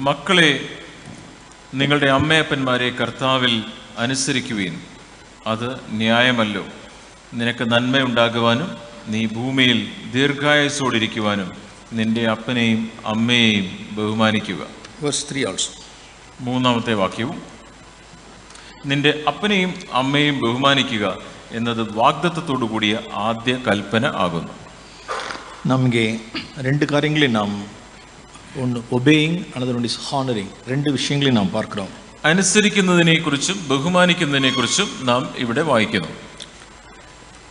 മക്കളെ, നിങ്ങളുടെ അമ്മയപ്പന്മാരെ കർത്താവിൽ അനുസരിക്കുവീൻ. അത് ന്യായമല്ലോ. നിനക്ക് നന്മയുണ്ടാകുവാനും നീ ഭൂമിയിൽ ദീർഘായുസ്സോടിരിക്കുവാനും നിന്റെ അപ്പനെയും അമ്മയെയും ബഹുമാനിക്കുക. Verse 3 also. മൂന്നാമത്തെ വാക്യവും, നിന്റെ അപ്പനെയും അമ്മയെയും ബഹുമാനിക്കുക എന്നത് വാഗ്ദത്തത്തോടു കൂടിയ ആദ്യ കൽപ്പന ആകുന്നു. നಮಗೆ രണ്ട് കാര്യങ്ങളെ നാം ഒന്ന് obeying, another one is honoring. രണ്ട് വിഷയങ്ങളെ നാം பார்க்கிறோம். അനുസരിക്കുന്നതിനെ കുറിച്ചും ബഹുമാനിക്കുന്നതിനെ കുറിച്ചും നാം ഇവിടെ വായിക്കുന്നു.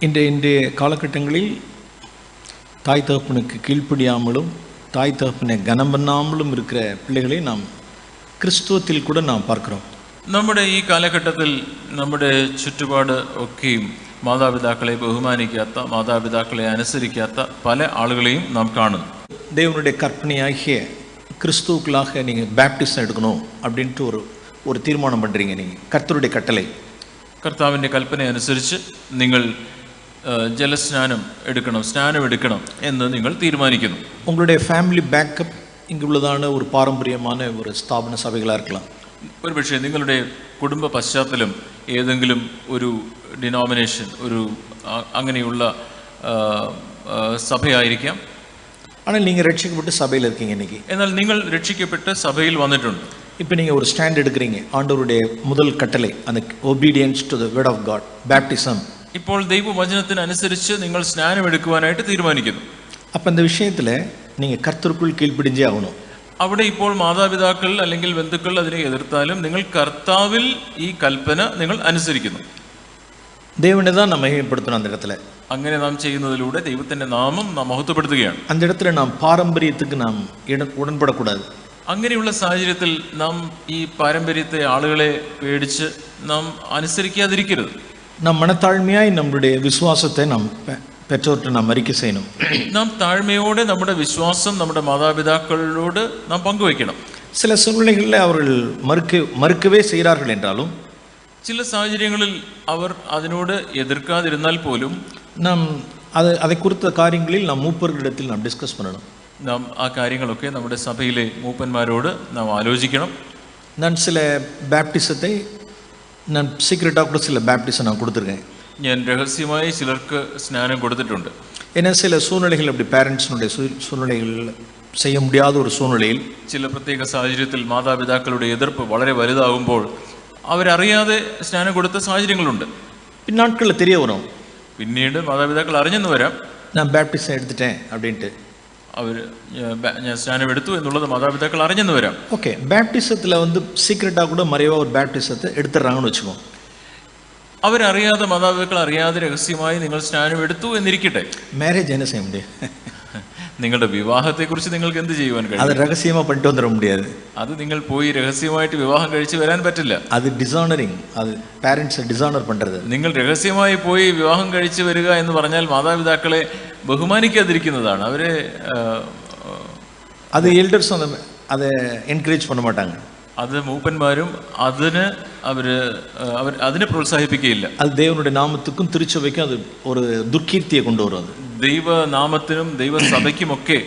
இன்றைய காலகட்டங்களில் தாய் தகப்பனுக்கு கீழ்ப்படியாமலும் தாய் தகப்பனை கனம் பண்ணாமலும் இருக்கிற பிள்ளைகளை நாம் ക്രിസ്തുവത്തിൽ കൂടെ നാം பார்க்கிறோம். നമ്മുടെ ഈ കാലഘട്ടത്തിൽ നമ്മുടെ ചുറ്റുപാട് ഒക്കെയും മാതാപിതാക്കളെ ബഹുമാനിക്കാത്ത, മാതാപിതാക്കളെ അനുസരിക്കാത്ത പല ആളുകളെയും നാം കാണുന്നു. தேவனுடைய கற்பனையாகிய கிறிஸ்துவுக்குள்ளாக நீங்கள் பேப்டிசம் எடுக்கணும் அப்படின்ட்டு ஒரு தீர்மானம் பண்ணுறீங்க. நீங்கள் கர்த்தருடைய கட்டளை, കർത്താവിൻ്റെ കൽപ്പന അനുസരിച്ച് നിങ്ങൾ ജലസ്നാനം എടുക്കണം, സ്നാനം എടുക്കണം എന്ന് നിങ്ങൾ തീരുമാനിക്കുന്നു. உங்களுடைய ஃபேமிலி பேக்கப் இங்கே உள்ளதான ஒரு பாரம்பரியமான ஒரு ஸ்தாபன சபைகளாக இருக்கலாம். ഒരുപക്ഷെ നിങ്ങളുടെ കുടുംബ പശ്ചാത്തലം ഏതെങ്കിലും ഒരു ഡിനോമിനേഷൻ, ഒരു അങ്ങനെയുള്ള സഭയായിരിക്കാം. ஆனால் நீங்கள் ரட்சிக்கப்பட்டு சபையில் இருக்கீங்க இன்னைக்கு. എന്നാൽ നിങ്ങൾ രക്ഷിക്കപ്പെട്ട് സഭയിൽ വന്നിട്ടുണ്ട്. இப்போ நீங்கள் ஒரு ஸ்டாண்ட் எடுக்கிறீங்க. ஆண்டவருடைய முதல் கட்டளை அந்த obedience to the word of God, baptism. ഇപ്പോൾ ദൈവവചനത്തിനനുസരിച്ച് നിങ്ങൾ സ്നാനം എടുക്കുവാനായിട്ട് തീരുമാനിക്കുന്നു. അപ്പം இந்த விஷயத்தில் நீங்கள் கர்த்தருக்குள் கீழ்ப்படிஞ்சே ஆகணும். അവിടെ ഇപ്പോൾ മാതാപിതാക്കൾ അല്ലെങ്കിൽ ബന്ധുക്കൾ അതിനെ എതിർത്താലും നിങ്ങൾ കർത്താവിൽ ഈ കൽപ്പന നിങ്ങൾ അനുസരിക്കുന്നു. தேவனை தான் நம்ம மகிமைப்படுத்தணும் அந்த இடத்துல. അങ്ങനെ നാം ചെയ്യുന്നതിലൂടെ ദൈവത്തിന്റെ നാമം നാം മഹത്വപ്പെടുത്തുകയാണ്. அந்த இடத்துல நாம் பாரம்பரியத்துக்கு நாம் உடன்படக்கூடாது. അങ്ങനെയുള്ള സാഹചര്യത്തിൽ നാം ഈ പാരമ്പര്യത്തെ, ആളുകളെ പേടിച്ച് നാം അനുസരിക്കാതിരിക്കരുത്. நாம் மனத்தாழ்மையாய் நம்மளுடைய விசுவாசத்தை நாம் பெற்றோர்கிட்ட நாம் அறிக்கை செய்யணும். നാം താഴ്മയോടെ നമ്മുടെ വിശ്വാസം നമ്മുടെ മാതാപിതാക്കളോട് നാം പങ്കുവയ്ക്കണം. சில சூழ்நிலைகளில் அவர்கள் மறுக்கவே செய்கிறார்கள் என்றாலும், ചില സാഹചര്യങ്ങളിൽ അവർ അതിനോട് എതിർക്കാതിരുന്നാൽ പോലും നാം அதை குறித்த காரியங்களில் நாம் மூப்பர்களிடத்தில் நாம் டிஸ்கஸ் பண்ணணும். നാം ആ കാര്യങ്ങളൊക്കെ നമ്മുടെ സഭയിലെ മൂപ്പന്മാരോട് നാം ആലോചിക്കണം. நான் சில பேப்டிசத்தை நான் சீக்ரெட்டாக கூட சில பேப்டிசம் நான் கொடுத்துருக்கேன். ഞാൻ രഹസ്യമായി ചിലർക്ക് സ്നാനം കൊടുത്തിട്ടുണ്ട്. ஏன்னா சில சூழ்நிலைகள் அப்படி பேரண்ட்ஸினுடைய சூழ்நிலைகள் செய்ய முடியாத ஒரு சூழ்நிலையில், ചില പ്രത്യേക സാഹചര്യത്തിൽ മാതാപിതാക്കളുടെ എതിർപ്പ് വളരെ വലുതാകുമ്പോൾ അവരറിയാതെ സ്നാനം കൊടുത്ത സാഹചര്യങ്ങളുണ്ട്. பின்னாட்களில் தெரிய வரும், പിന്നീട് മാതാപിതാക്കൾ അറിഞ്ഞെന്ന് വരാം, நான் பேப்டிசம் எடுத்துட்டேன் அப்படின்ட்டு. ഞാൻ സ്നാനം എടുത്തു എന്നുള്ളത് മാതാപിതാക്കൾ അറിഞ്ഞെന്ന് വരാം. ஓகே, பேப்டிசத்தில் வந்து சீக்ரெட்டாக கூட மறைவாக ஒரு பேப்டிசத்தை எடுத்துடுறாங்கன்னு வச்சுக்கோங்க. അവരറിയാതെ, മാതാപിതാക്കൾ അറിയാതെ രഹസ്യമായി നിങ്ങൾ സ്നാനം എടുത്തു എന്നിരിക്കട്ടെ. மேரேஜ் என்ன செய்ய முடியும்? നിങ്ങളുടെ വിവാഹത്തെക്കുറിച്ച് നിങ്ങൾക്ക് എന്ത് ചെയ്യുവാൻ കഴിയും? அது ரகசியமாக பண்ணிட்டு வந்துட முடியாது. അത് നിങ്ങൾ പോയി രഹസ്യമായിട്ട് വിവാഹം കഴിച്ച് വരാൻ പറ്റില്ല. அது டிசானரிங், அது பேரண்ட்ஸை டிசானர் பண்ணுறது. നിങ്ങൾ രഹസ്യമായി പോയി വിവാഹം കഴിച്ച് വരിക എന്ന് പറഞ്ഞാൽ മാതാപിതാക്കളെ ബഹുമാനിക്കാതിരിക്കുന്നതാണ്. അവരെ அது எல்டர்ஸும் அதை என்கரேஜ் பண்ண மாட்டாங்க. അത് മൂപ്പന്മാരും അതിനെ പ്രോത്സാഹിപ്പിക്കുകയില്ല. அது தேவனுடைய நாமத்துக்கும் திருச்சபைக்கும் அது ஒரு துர்க்கீர்த்தியை கொண்டு வரும். அது ദൈവനാമത്തിനും ദൈവസഭയ്ക്കുമൊക്കെ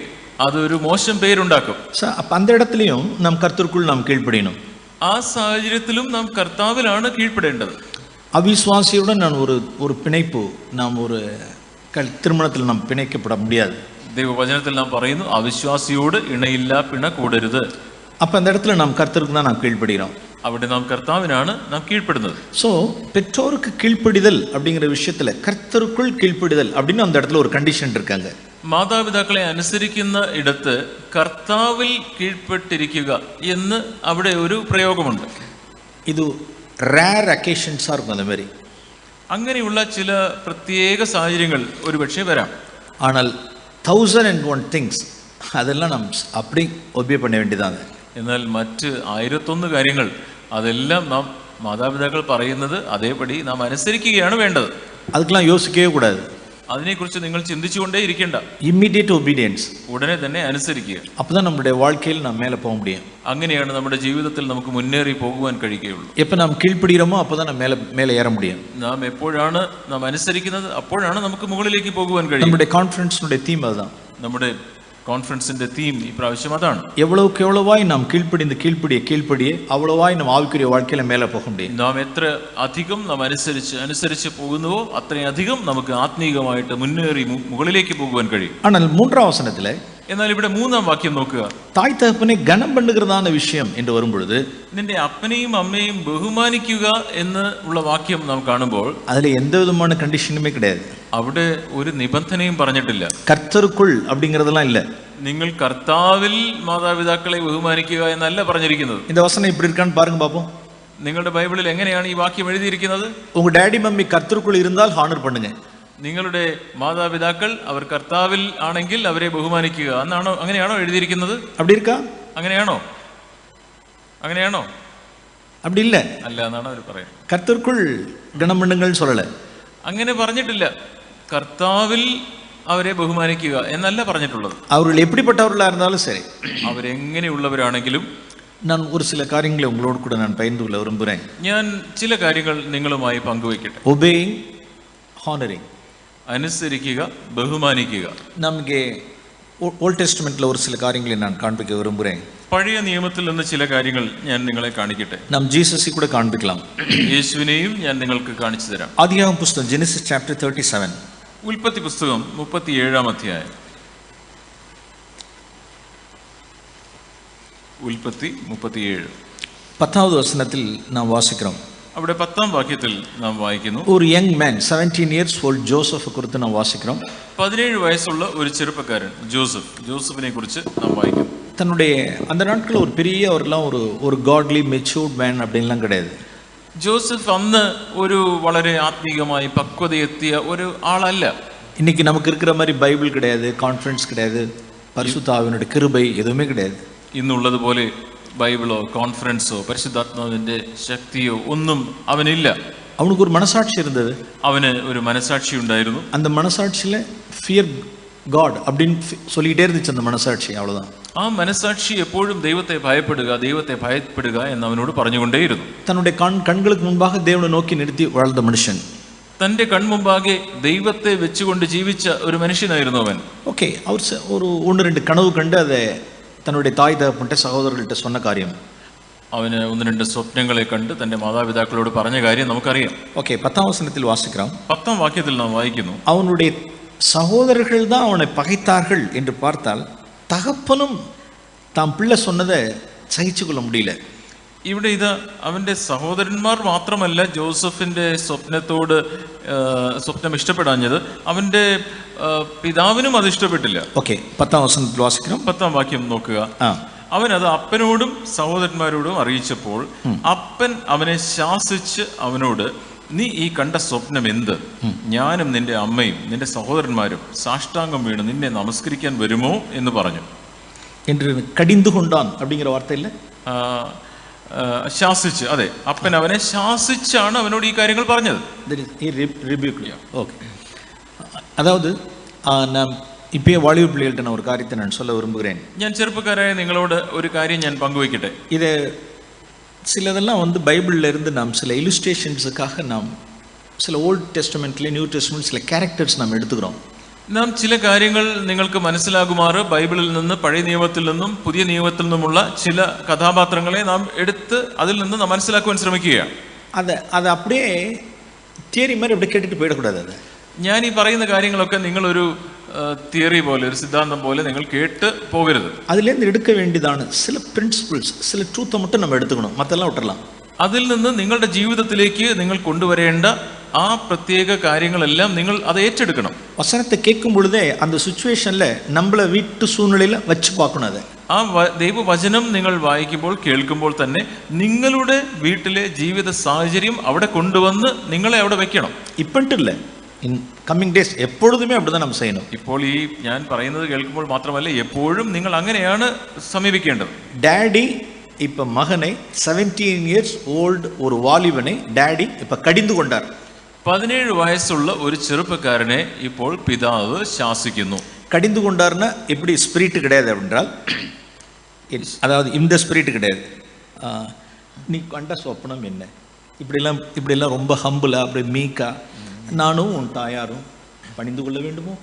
അതൊരു മോശം പേരുണ്ടാക്കും. அப்போ அந்த இடத்துலையும் நாம் கர்த்தருக்குள் நாம் கீழ்ப்படியணும். ആ സാഹചര്യത്തിലും നാം കർത്താവിലാണ് കീഴ്പ്പെടേണ്ടത്. அவிசுவாசியுடன் நான் ஒரு பிணைப்பு, நாம் ஒரு திருமணத்தில் நாம் பிணைக்கப்பட முடியாது. ദൈവവചനത്തിൽ നാം പറയുന്നു, അവിശ്വാസിയോട് ഇണയില്ല പിണ കൂടരുത്. அப்போ அந்த இடத்துல நாம் கர்த்தருக்கு தான் நாம் கீழ்ப்படுகிறோம். അവിടെ നാം കർത്താവിനാണ് നാം കീഴ്പ്പെടുന്നത്. ஸோ பெற்றோருக்கு கீழ்ப்படிதல் அப்படிங்கிற விஷயத்தில் கர்த்தருக்குள் கீழ்ப்படிதல் அப்படின்னு அந்த இடத்துல ஒரு கண்டிஷன் இருக்காங்க. മാതാപിതാക്കളെ അനുസരിക്കുന്ന ഇടത്ത് കർത്താവിൽ കീഴ്പ്പെട്ടിരിക്കുക എന്ന് അവിടെ ഒരു പ്രയോഗമുണ്ട്. ഇത് റയർ അക്കേഷൻസാக இருக்கும் அந்த மாதிரி. അങ്ങനെയുള്ള ചില പ്രത്യേക സാഹചര്യങ്ങൾ ഒരുപക്ഷെ വരാം. ஆனால் 1001 തിങ്സ് அதெல்லாம் நாம் அப்படி ஒபே பண்ண வேண்டியതാണ്. എന്നാൽ മറ്റ് 1001 കാര്യങ്ങൾ അതെല്ലാം നാം മാതാപിതാക്കൾ പറയുന്നത് അതേപടി നാം അനുസരിക്കുകയാണ് വേണ്ടത്. அதுக்கெல்லாம் யோசிக்கவே கூடாது. അതിനെക്കുറിച്ച് നിങ്ങൾ ചിന്തിച്ചുകൊണ്ടേ ഇരിക്കേണ്ട. ഇമ്മീഡിയറ്റ് ഒബീഡിയൻസ്, ഉടനെ തന്നെ അനുസരിക്കുക. அப்பதான் நம்மளுடைய வாழ்க்கையில் நாம் மேலே போக முடியும். അങ്ങനെയാണ് നമ്മുടെ ജീവിതത്തിൽ നമുക്ക് മുന്നേറി പോകുവാൻ കഴിയുകയുള്ളൂ. எப்போ நாம் கீழ்ப்படுகிறோமோ அப்பதான் நாம் மேலே ஏற முடியும். നാം എപ്പോഴാണ് നാം അനുസരിക്കുന്നത് അപ്പോഴാണ് നമുക്ക് മുകളിലേക്ക് പോകുവാൻ കഴിയും. நம்முடைய கான்ஃபரன்ஸினுடைய தீம் அதுதான். നമ്മുടെ കോൺഫറൻസിന്റെ തീം ഈ പ്രാവശ്യം അതാണ്. எவ்வளவுக்கு எவ்வளவாய் நாம் கீழ்ப்படியே அவ்வளவாய் நம் ஆவிக்குரிய வாழ்க்கையில மேலே போக முடியும். നാം എത്ര അധികം നാം അനുസരിച്ച് പോകുന്നുവോ അത്രയും അധികം നമുക്ക് ആത്മീകമായിട്ട് മുന്നേറി മുകളിലേക്ക് പോകുവാൻ കഴിയും. ஆனால் மூன்றாம் வசனத்திலே, എന്നാൽ ഇവിടെ മൂന്നാം വാക്യം നോക്കുക. தாய் தகப்பனை கனம் பண்ணுகிறதான விஷயம் என்று வரும்பொழுது, നിന്റെ അപ്പനെയും അമ്മയും ബഹുമാനിക്കുക എന്ന് ഉള്ള വാക്യം നാം കാണുമ്പോൾ അതിൽ எந்த விதமான கண்டிஷனுமே கிடையாது. അവിടെ ഒരു നിബന്ധനയും പറഞ്ഞിട്ടില്ല. கர்த்தருக்குள் அப்படிங்கிறதெல்லாம் இல்லை. നിങ്ങൾ കർത്താവിൽ മാതാപിതാക്കളെ ബഹുമാനിക്കുക എന്നല്ല പറഞ്ഞിരിക്കുന്നത്. இந்த வசனம் இப்படி இருக்கான்னு பாருங்க பாப்போம். നിങ്ങളുടെ ബൈബിളിൽ എങ്ങനെയാണ് ഈ വാക്യം എഴുതിയിരിക്കുന്നത്? உங்க ഡാഡി മമ്മി കർത്തருக்குள் இருந்தால் ஹானர் பண்ணுங்க. നിങ്ങളുടെ മാതാപിതാക്കൾ അവർ കർത്താവിൽ ആണെങ്കിൽ അവരെ ബഹുമാനിക്കുക എന്നാണോ, അങ്ങനെയാണോ എഴുതിയിരിക്കുന്നത്? அப்படி இருக்கா? അങ്ങനെയാണോ? அப்படி இல்ல. അല്ല എന്നാണ് അവർ പറയുന്നത്. கர்த்தருக்குள் கனம் பண்ணுங்கள் சொல்லல. അങ്ങനെ പറഞ്ഞിട്ടില്ല. കർത്താവിൽ അവരെ ബഹുമാനിക്കുക എന്നല്ല പറഞ്ഞിട്ടുള്ളത്. அவர்கள் எப்படிப்பட்டவர்களா இருந்தாலும் சரி, അവരെങ്ങനെയുള്ളവരാണെങ്കിലും நான் ஒரு சில காரியங்களை உங்களோடு கூட நான் பகிர்ந்து கொள்ள விரும்புகிறேன். ഞാൻ ചില കാര്യങ്ങൾ നിങ്ങളുമായി പങ്കുവയ്ക്കട്ടെ. obeying, honoring, അനുസരിക്കുക, ബഹുമാനിക്കുക. நமக்கு ஓல்ட் டெஸ்டமெண்ட்ல ஒரு சில காரியங்களை நான் காண்பிக்க விரும்புகிறேன். പഴയ നിയമത്തിൽ നിന്ന് ചില കാര്യങ്ങൾ ഞാൻ നിങ്ങളെ കാണിക്കട്ടെ. நாம் ஜீசஸை கூட காண்பிக்கலாம். യേശുവിനെയും ഞാൻ നിങ്ങൾക്ക് കാണിച്ചു തരാം. ആദിയാഗമം പുസ്തകം ജെനസിസ് ചാപ്റ്റർ 37, ഉൽപ്പത്തി പുസ്തകം 37-ാം അധ്യായം. ഉൽപ്പത്തി 37 10வது வசனத்தில் நாம் வாசிக்கிறோம். അവിടെ 10-ാം വാക്യത്തിൽ നാം വായിക്കുന്നു, ஒரு young man 17 years old Joseph குறித்து நாம் வாசிக்கிறோம். 17 വയസ്സുള്ള ഒരു ചെറുപ്പക്കാരൻ ജോസഫിനെ കുറിച്ച് നാം വായിക്കുന്നു. தன்னுடைய அந்த நாட்கள் ஒரு பெரிய அவரெல்லாம் ஒரு காட்லி மெச்சூர்ட் மேன் அப்படின்லாம் கிடையாது. ജോസഫ് അന്ന് ഒരു വളരെ ആത്മീകമായി പക്വതയെത്തിയ ഒരു ആളല്ല. இன்னைக்கு நமக்கு இருக்கிற மாதிரி பைபிள் கிடையாது, கான்ஃபரன்ஸ் கிடையாது, பரிசுத்த ஆவியினுடைய கிருபை எதுவுமே கிடையாது. ഇന്നുള്ളതുപോലെ ബൈബിളോ കോൺഫറൻസോ പരിശുദ്ധാത്മാവിന്റെ ശക്തിയോ ഒന്നും അവനില്ല. அவனுக்கு ஒரு மனசாட்சி இருந்தது. അവന് ഒരു മനസാക്ഷി ഉണ്ടായിരുന്നു. அந்த மனசாட்சியில ஃபியர் காட் அப்படின்னு சொல்லிக்கிட்டே இருந்துச்சு அந்த மனசாட்சி, அவ்வளவுதான். ആ മനസാക്ഷി എപ്പോഴും ദൈവത്തെ ഭയപ്പെടുക എന്ന് അവനോട് പറഞ്ഞുകൊണ്ടേയിരുന്നു. தன்னுடைய கண்களுக்கு முன்பாக தேவனை நோக்கி நிறுத்தி வாழ்ந்த மனுஷன், തന്റെ കൺമുമ്പാകെ ദൈവത്തെ വെച്ചുകൊണ്ട് ജീവിച്ച ഒരു മനുഷ്യനായിരുന്നു അവൻ. ஓகே, அவர் ஒரு 1-2 கனவு கண்டு அதை தன்னுடைய தாய் தகப்பன்ட்ட சகோதரர்கள்ட்ட சொன்ன காரியம். അവന് 1-2 സ്വപ്നങ്ങളെ കണ്ട് തന്റെ മാതാപിതാക്കളോട് പറഞ്ഞ കാര്യം നമുക്കറിയാം. ஓகே, 10ாம் வசனத்தில் வாசிக்கிறோம். 10-ാം വാക്യത്തിൽ നാം വായിക്കുന്നു, அவனுடைய சகோதரர்கள் தான் அவனை பகைத்தார்கள் என்று பார்த்தால் தகப்பனும் தாம் பிள்ளை சொன்னதை സഹിച്ചു കൊള്ള முடியல. ഇവിടെ ഇത് അവന്റെ സഹോദരന്മാർ മാത്രമല്ല ജോസഫിന്റെ സ്വപ്നം ഇഷ്ടപ്പെടാഞ്ഞത്, അവന്റെ പിതാവിനും അത് ഇഷ്ടപ്പെട്ടില്ല. ഓക്കെ, 10ാം വസനത്തിൽ വാസിക്കണം. 10ാം വാക്യം നോക്കുക. അവൻ അത് അപ്പനോടും സഹോദരന്മാരോടും അറിയിച്ചപ്പോൾ അപ്പൻ അവനെ ശാസിച്ച് അവനോട്, നീ ഈ കണ്ട സ്വപ്നം എന്ത്? ഞാനും നിന്റെ അമ്മയും നിന്റെ സഹോദരന്മാരും സാഷ്ടാംഗം വീണ് നിന്നെ നമസ്കരിക്കാൻ വരുമോ എന്ന് പറഞ്ഞു. என்று கடிந்து கொண்டான் அப்படிங்கிற வார்த்தை இல்லை, ശാസിച്ച്. അതെ, അപ്പൻ അവനെ ശാസിച്ചാണ് അവനോട് ഈ കാര്യങ്ങൾ പറഞ്ഞത്. ஓகே, அதாவது நான் இப்பயே வாலிப பிள்ளைகள்ட்ட நான் ஒரு காரியத்தை நான் சொல்ல விரும்புகிறேன். ഞാൻ ചെറുപ്പക്കാരായ നിങ്ങളോട് ഒരു കാര്യം ഞാൻ പങ്കുവയ്ക്കട്ടെ. இது சிலதெல்லாம் பைபிள்ல இருந்து நாம் சில இலுஸ்ட்ரேஷன்ஸுக்காக நாம் சில ஓல்ட் டெஸ்டமெண்ட்ல நியூ டெஸ்டமெண்ட் சில கேரக்டர்ஸ் நாம் எடுத்துக்கிறோம். നാം ചില കാര്യങ്ങൾ നിങ്ങൾക്ക് മനസ്സിലാകുമാറ് ബൈബിളിൽ നിന്ന്, പഴയ നിയമത്തിൽ നിന്നും പുതിയ നിയമത്തിൽ നിന്നുമുള്ള ചില കഥാപാത്രങ്ങളെ നാം എടുത്ത് അതിൽ നിന്ന് നാം മനസ്സിലാക്കുവാൻ ശ്രമിക്കുകയാണ്. അത് அப்படியே തിയറി மாதிரி அப்படியே കേട്ടിട്ട് പോയിടக்கூடாது. അത് ഞാൻ ഈ പറയുന്ന കാര്യങ്ങളൊക്കെ നിങ്ങളൊരു തിയറി പോലെ, ഒരു സിദ്ധാന്തം പോലെ നിങ്ങൾ കേട്ട് പോകരുത്. അതിലേന്ന് എടുക്ക വേണ്ടിയതാണ് ചില പ്രിൻസിപ്പിൾസ്, ചില ട്രൂത്ത് மட்டும் നമ്മൾ എടുക്കണം, മറ്റെല്ലാം വിട്ടலாம். അതിൽ നിന്ന് നിങ്ങളുടെ ജീവിതത്തിലേക്ക് നിങ്ങൾ കൊണ്ടുവരേണ്ട ആ പ്രത്യേക കാര്യങ്ങളെല്ലാം നിങ്ങൾ അത് ഏറ്റെടുക്കണം. വചനത്തെ കേൾക്കും പൊഴുതേ அந்த സിറ്റുവേഷനിൽ നമ്മളെ വീട്ടു സൂழ்நிலையில വച്ച് பார்க்கணும். അത് ആ ദൈവവചനം നിങ്ങൾ വായിക്കുമ്പോൾ, കേൾക്കുമ്പോൾ തന്നെ നിങ്ങളുടെ വീട്ടിലെ ജീവിത സാഹചര്യം അവിടെ കൊണ്ടുവന്ന് നിങ്ങളെ അവിടെ വെക്കണം. ഇപ്പട്ടില്ല, ഇൻ കമ്മിങ് ഡേയ്സ് എപ്പോഴും அப்படிதான் നാം ചെയ്യണം. ഇപ്പോൾ ഈ ഞാൻ പറയുന്നത് കേൾക്കുമ്പോൾ മാത്രമല്ല, എപ്പോഴും നിങ്ങൾ അങ്ങനെയാണ് സമീപിക്കേണ്ടത്. ഡാഡി ഇപ്പൊ മകനെ 17 years old ഒരു വാലിബനെ ഡാഡി ഇപ്പൊ കടിഞ്ഞു കൊണ്ടാർ. 17 വയസ്സുള്ള ഒരു ചെറുപ്പക്കാരനെ ഇപ്പോൾ പിതാവ് ശാസിക്കുന്നു. கடிந்து கொண்டார்னா எப்படி ஸ்பிரிட் கிடையாது அப்படின்றால், அதாவது இந்த ஸ்பிரிட் கிடையாது. நீ கண்ட சொப்பனம் என்ன, இப்படிலாம் ரொம்ப ஹம்பிளா, அப்படி மீக்கா, நானும் உன் தாயாரும் പണിந்து കൊള്ള വേണ്ടുമോ?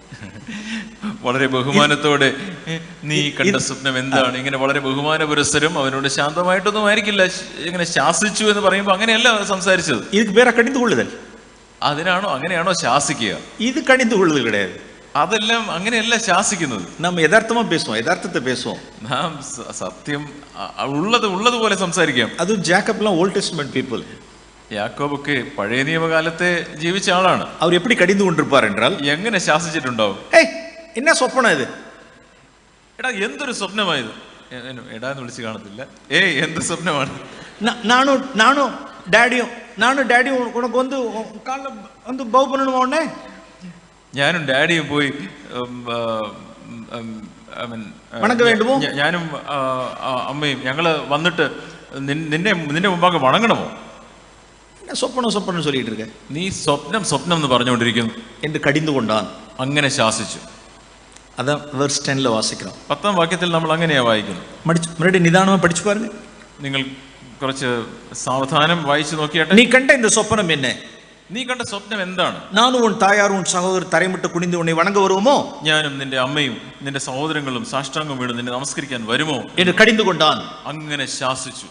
വളരെ ബഹുമാനത്തോടെ നീ കണ്ട സ്വപ്നം എന്താണ്? ഇങ്ങനെ വളരെ ബഹുമാന പുരസ്സരം അവനോട് ശാന്തമായിട്ടൊന്നും ആയിരിക്കില്ല ഇങ്ങനെ ശാസിച്ചു എന്ന് പറയുമ്പോൾ അങ്ങനെയല്ല സംസാരിച്ചത്. ഇത് വേറെ കണിந்து കൊള്ളുതൽ, അതിനാണോ അങ്ങനെയാണോ ശാസിക്കുക? ഇത് കണിந்து കൊള്ളുതൽ കിടயாது. അതെല്ലാം അങ്ങനെയല്ല ശാസിക്കുന്നത്. നാം യഥാർത്ഥമാ പേസുவோம், യഥാർത്ഥത്തെ പേസുவோம். നാം സത്യം ഉള്ളതുപോലെ സംസാരിക്കാം. അത് ജാക്കബ്லாம் ഓൾഡ് ടെസ്റ്റ്മെന്റ് പീപ്പിൾ. യാക്കോബൊക്കെ പഴയ നിയമകാലത്തെ ജീവിച്ച ആളാണ്. അവർ എപ്പടി കടിந்து കൊണ്ടിരുപ്പാർ എന്നാൽ എങ്ങനെ ശാസിച്ചിട്ടുണ്ടാവും? എന്നാ സ്വപ്നം ഇത്? എടാ എന്തൊരു സ്വപ്നമായത്? എടാന്ന് വിളിച്ച് കാണത്തില്ല. എന്ത് സ്വപ്നമാണ്? നാണു ഡാഡിയും ഉനക്ക് ഒന്ന് ബൗ പണണമോണേ. ഞാനും ഡാഡിയും പോയി വണക്ക വേണ്ടുമോ? ഞാനും അമ്മയും ഞങ്ങള് വന്നിട്ട് നിന്റെ മുമ്പാകെ വണങ്ങണമോ? സ്വപ്നം ചൊല്ലിട്ട് இருக்க. നീ സ്വപ്നം എന്ന് പറഞ്ഞുകൊണ്ടിരിക്കുന്നു എന്ന് കടിந்து കൊണ്ടാണ് അങ്ങനെ ശാസിച്ചു. അതാ വേഴ്സ് 10 വാസിക്കണം. 10ാം വാക്യത്തിൽ നമ്മൾ അങ്ങനെയാ വായിക്കുന്നത്. മറുപടി നിദാനമായി പഠിച്ചു പാരുங்க. നിങ്ങൾ കുറച്ച് സാവധാനം വായിച്ചു നോക്കിയാട്ടെ. നീ കണ്ട இந்த സ്വപ്നം എന്നെ? നീ കണ്ട സ്വപ്നം എന്താണ്? നാനും ഉൻ തായാറും ഉൻ സഹോദരർ തരമിട്ട് കുനിந்து ഉന്നെ വണങ്ങ വരുമോ? ഞാനും നിന്റെ അമ്മയും നിന്റെ സഹോദരങ്ങളും സാഷ്ടാംഗം വീണ് നിന്നെ നമസ്കരിക്കാൻ വരുമോ എന്ന് കടിந்து കൊണ്ടാൻ അങ്ങനെ ശാസിച്ചു.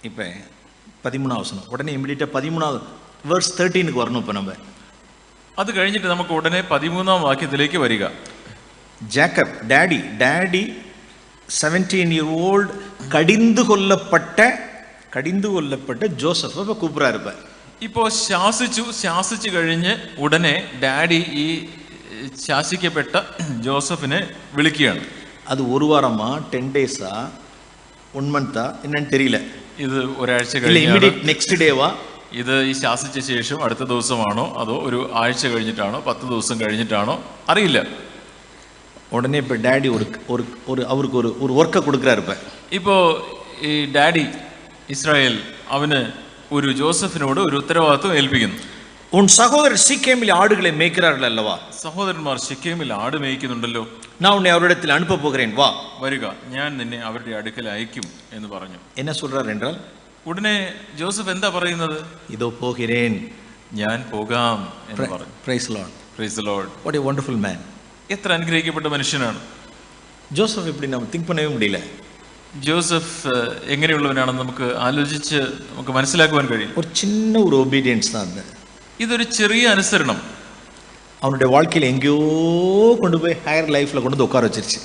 ഇപ്പൊ 13ാം വചനം ഉടനെ ഇമ്മീഡിയറ്റ് 13ാം വേഴ്സ് 13ക്ക് വരണം. ഇപ്പൊ നമ്മൾ അത് കഴിഞ്ഞിട്ട് നമുക്ക് ഉടനെ 13ാം വാക്യത്തിലേക്ക് വരിക. ജാക്കബ് ഡാഡി 17-year-old കടിந்து കൊല്ലപ്പെട്ട ജോസഫ് ഇപ്പൊ കൂപ്പറാ ഇരുപ്പ. ഇപ്പോ ശാസിച്ചു കഴിഞ്ഞ് ഉടനെ ഡാഡി ഈ ശാസിക്കപ്പെട്ട ജോസഫിനെ വിളിക്കുകയാണ്. അത് ഒരു വാരമാ 10 days-ആ 1 month-ആ എന്നன்னு தெரியல. ഇത് ഒരാഴ്ച കഴിഞ്ഞാണ്, നെക്സ്റ്റ് ഡേവാ? ഇത് ഈ ശാസിച്ച ശേഷം അടുത്ത ദിവസമാണോ അതോ ഒരു ആഴ്ച കഴിഞ്ഞിട്ടാണോ 10 ദിവസം കഴിഞ്ഞിട്ടാണോ അറിയില്ല. ഉടനെ ഇപ്പൊ ഡാഡി അവർക്ക് ഒരു വർക്ക് കൊടുക്കാറ്. ഇപ്പോ ഈ ഡാഡി ഇസ്രായേൽ അവന് ഒരു ജോസഫിനോട് ഒരു ഉത്തരവാദിത്വം ഏൽപ്പിക്കുന്നു. ഉൻ സഹോദരൻ ശിക്കേമിൽ ആടുകളെ മേയ്ക്കാറില്ലല്ലോ. സഹോദരന്മാർ ശിക്കേമിൽ ആട് മേയ്ക്കുന്നുണ്ടല്ലോ. ഞാൻ ഉന്നെ അവരുടെ അനുപ്പ പോകുകേൻ, വാ വരിക, ഞാൻ നിന്നെ അവരുടെ അടുക്കൽ അയക്കും എന്ന് പറഞ്ഞു. എന്നെ சொல்றார் என்றால் ഉടനെ ജോസഫ് എന്താ പറയുന്നത്? ഇതോ പോകുകേൻ, ഞാൻ പോകാം എന്ന് പറഞ്ഞു. Praise Lord, praise the Lord. What a wonderful man. എത്ര അനുഗ്രഹിക്കപ്പെട്ട മനുഷ്യനാണ് ജോസഫ്. எப்படி நம்ம திங்க் பண்ணவே முடியல. ജോസഫ് എങ്ങനെയുള്ളവനാണെന്ന് നമുക്ക് ആലോചിച്ച് നമുക്ക് മനസ്സിലാക്കുവാൻ കഴിയും. ഒരു ചിന്ന ഒരു ഒബീഡിയൻസ് ആണ്. ഇതൊരു ചെറിയ അനുസരണം അവനുടെ வாழ்க்கைയിൽ എങ്കയോ കൊണ്ടുപോയി ഹയർ ലൈഫിൽ കൊണ്ടു ഉட்கார വെച്ചിരിച്ചു.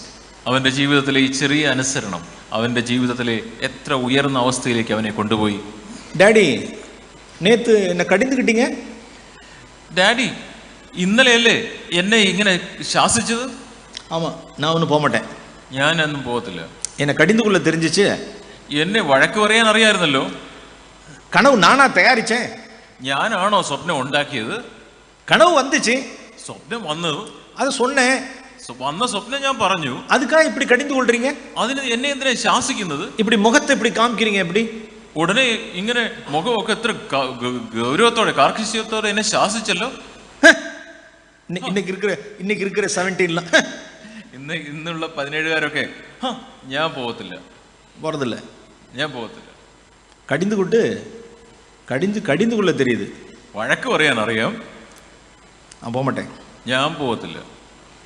അവന്റെ ജീവിതത്തിലെ ഈ ചെറിയ അനുസരണം അവന്റെ ജീവിതത്തിലെ എത്ര ഉയർന്ന അവസ്ഥയിലേക്ക് അവനെ കൊണ്ടുപോയി. ഡാഡി നേത്ത് എന്നെ കടിந்துக்கிட்டீங்க. ഡാഡി ഇന്നലെയല്ലേ എന്നെ ഇങ്ങനെ ശാസിച്ചത്? ആമാ, ഞാൻ ഒന്നും പോകട്ടെ. ഞാനൊന്നും പോകത്തില്ല. എന്നെ കടിந்து കൊള്ള தெரிஞ்சிச்சு. എന്നെ വഴക്ക് പറയാൻ അറിയാമായിരുന്നല്ലോ. കനവ് നാനാ തയ്യാറിച്ചേ. ഞാനാണോ സ്വപ്നം ഉണ്ടാക്കിയത്? കനവ് വന്നിച്ച്, സ്വപ്നം വന്നു, അത് சொன்னே. വന്ന സ്വപ്നം ഞാൻ പറഞ്ഞു. அதுக்காக இப்படி கடிந்து கொள்றீங்க? അതിന് എന്നെ എന്തിനാ ശാസിക്കുന്നത്? இப்படி முகத்தை இப்படி காமிக்கிறீங்க எப்படி? ഉടനെ ഇങ്ങനെ മുഖമൊക്കെ എത്ര ഗൗരവത്തോടെ കാർക്കശ്യത്തോടെ എന്നെ ശാസിച്ചല്ലോ. இன்னைக்கு இருக்கிற 17 ഇന്നുള്ള 17കാരൊക്കെ ഞാൻ പോകത്തില്ല, போறதில்ல, ഞാൻ പോകത്തില്ല. கடிந்து கொள்ள தெரியுது. വഴക്ക് പറയാൻ അറിയാം, நான் போக மாட்டேன், ഞാൻ പോകത്തില്ല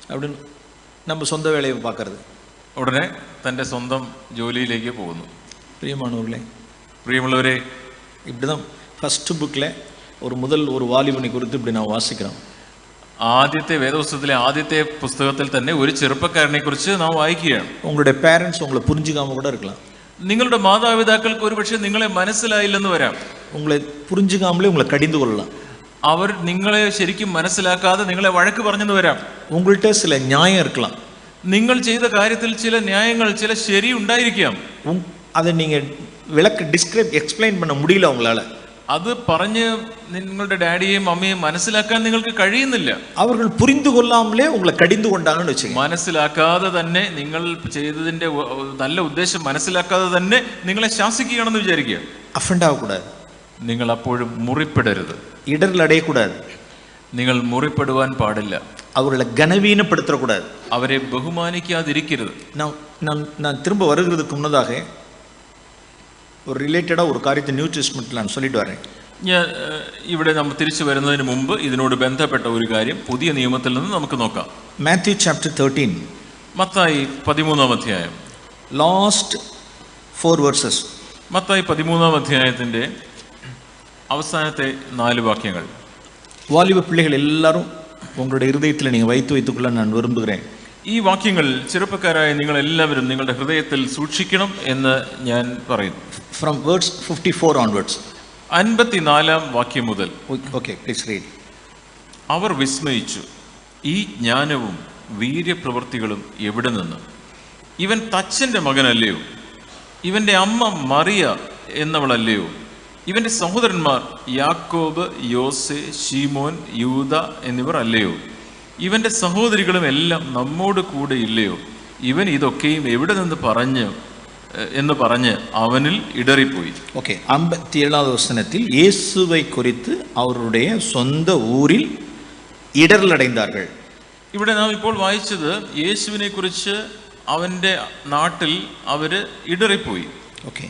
அப்படின்னு நம்ம சொந்த வேலையை பார்க்கறது. ഉടനെ തൻ്റെ സ്വന്തം ജോലിയിലേക്ക് പോകുന്നു. പ്രിയമുള്ളവരെ, இப்படிதான் ஃபர்ஸ்ட் புக்கில் ஒரு வாலிபனை குறித்து இப்படி நான் வாசிக்கிறோம். ആദ്യത്തെ വേദപുസ്തകത്തിലെ ആദ്യത്തെ പുസ്തകത്തിൽ തന്നെ ഒരു ചെറുപ്പക്കാരനെ കുറിച്ച് നാം വായിക്കുകയാണ്. உங்களுடைய பேரண்ட்ஸ் உங்களை புரிஞ்சுக்காம கூட இருக்கலாம். നിങ്ങളുടെ മാതാപിതാക്കൾക്ക് ഒരുപക്ഷെ നിങ്ങളെ മനസ്സിലായില്ലെന്ന് വരാം. உங்களை புரிஞ்சுக்காமலே உங்களை கடிந்து கொள்ளலாம். അവർ നിങ്ങളെ ശരിക്കും മനസ്സിലാക്കാതെ നിങ്ങളെ വഴക്ക് പറഞ്ഞെന്ന് വരാം. உங்கள்கிட்ட சில நியாயம் இருக்கலாம். നിങ്ങൾ ചെയ്ത കാര്യത്തിൽ ചില ന്യായങ്ങൾ, ചില ശരി ഉണ്ടായിരിക്കാം. அதை நீங்க எக்ஸ்பிளைன் பண்ண முடியல உங்களால. അത് പറഞ്ഞ് നിങ്ങളുടെ ഡാഡിയെയും അമ്മയെയും മനസ്സിലാക്കാൻ നിങ്ങൾക്ക് കഴിയുന്നില്ല. അവர்கள் புரிந்து கொள்ளாமலே உங்களை கடிந்து கொண்டாங்கன்னு വെച്ചേക്കാം. മനസ്സിലാക്കാതെ തന്നെ, നിങ്ങൾ ചെയ്തതിന്റെ നല്ല ഉദ്ദേശം മനസ്സിലാക്കാതെ തന്നെ നിങ്ങളെ ശാസിക്കുകയാണെന്ന് വിചാരിക്കുക. അഫൻഡ് ആവக்கூடாது. നിങ്ങൾ അപ്പോഴും മുറിപ്പെടരുത്, இடர்ல அடையக்கூடாது. നിങ്ങൾ മുറിപ്പെടുവാൻ പാടില്ല. அவர்களை கனவீனப்படுத்தக்கூடாது. അവരെ ബഹുമാനിക്കാതിരിക്കരുത്. நான் திரும்ப வருகிறதுக்கு முன்னதாக ஒரு ரிலேட்டடாக ஒரு காரியத்தை நியூ டெஸ்ட்மெண்ட்டில் நான் சொல்லிட்டு வரேன். ഞാൻ ഇവിടെ നമ്മൾ തിരിച്ചു വരുന്നതിന് മുമ്പ് ഇതിനോട് ബന്ധപ്പെട്ട ഒരു കാര്യം പുതിയ നിയമത്തിൽ നിന്ന് നമുക്ക് നോക്കാം. Matthew chapter 13. മത്തായി 13-ാം അധ്യായം. Last 4 verses. മത്തായി 13-ാം അധ്യായത്തിൻ്റെ അവസാനത്തെ 4 വാക്യങ്ങൾ. வாலிப பிள்ளைகள் எல்லாரும் உங்களுடைய இருதயத்தில் நீங்கள் வைத்துக்கொள்ள நான் விரும்புகிறேன். ഈ വാക്യങ്ങൾ ചെറുപ്പക്കാരായ നിങ്ങൾ എല്ലാവരും നിങ്ങളുടെ ഹൃദയത്തിൽ സൂക്ഷിക്കണം എന്ന് ഞാൻ പറയുന്നു. From verse 54 onwards. 54-ാം വാക്യം മുതൽ. Okay, please read. അവർ വിസ്മയിച്ചു, ഈ ജ്ഞാനവും വീര്യപ്രവൃത്തികളും എവിടെ നിന്ന്? ഇവൻ തച്ചൻ്റെ മകനല്ലയോ? ഇവൻ്റെ അമ്മ മറിയ എന്നവളല്ലയോ? ഇവൻ്റെ സഹോദരന്മാർ യാക്കോബ്, യോസെ, ശീമോൻ, യൂദ എന്നിവർ അല്ലയോ? ഇവൻ്റെ സഹോദരികളും എല്ലാം നമ്മോട് കൂടെ ഇല്ലയോ? ഇവൻ ഇതൊക്കെയും എവിടെ നിന്ന് എന്ന് പറഞ്ഞ് അവനിൽ ഇടറിപ്പോയി. ഓക്കെ, 57-ാം വചനത്തിൽ യേശുവை குறித்து അവരുടെ സ്വന്തം ഊരിൽ ഇടറലടൈந்தார்கள். ഇവിടെ നാം ഇപ്പോൾ വായിച്ചത് യേശുവിനെ കുറിച്ച് അവൻ്റെ നാട്ടിൽ അവര് ഇടറിപ്പോയി. ഓക്കെ,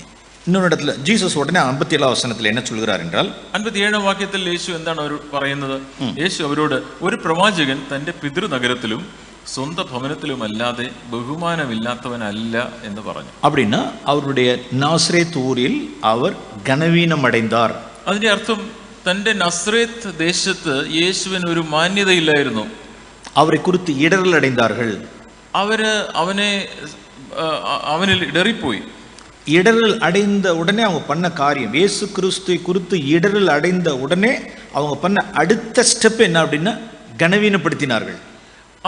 இன்னொரு இடத்துல ஜீசஸ் உடனே 57-ാം വചനത്തിൽ என்ன சொல்கிறார் என்றால் 57-ാം വാക്യത്തിൽ യേശു എന്താണ് അവർ പറയുന്നത്? യേശു അവരോട്, ഒരു പ്രവാചകൻ തൻ്റെ പിതൃനഗരത്തിലും സ്വന്തം ഭവനത്തിലും അല്ലാതെ ബഹുമാനമില്ലാത്തവനല്ല എന്ന് പറഞ്ഞു. அப்படின்னா அவருடைய நாசரேத் ஊரில் அவர் கனவீனம் அடைந்தார். അതിന്റെ അർത്ഥം തൻ്റെ നസ്രേത്ത് ദേശത്ത് യേശുവിന് ഒരു മാന്യതയില്ലായിരുന്നു. அவரை குறித்து இடறல் அடைந்தார்கள். അവര് അവനിൽ ഇടറിപ്പോയി. இடரல் அடைந்த உடனே அவங்க பண்ண காரியம், இயேசு கிறிஸ்துவை குறித்து இடரல் அடைந்த உடனே அவங்க பண்ண அடுத்த ஸ்டெப் என்ன அப்படின்னா கனவீனப்படுத்தினார்கள்.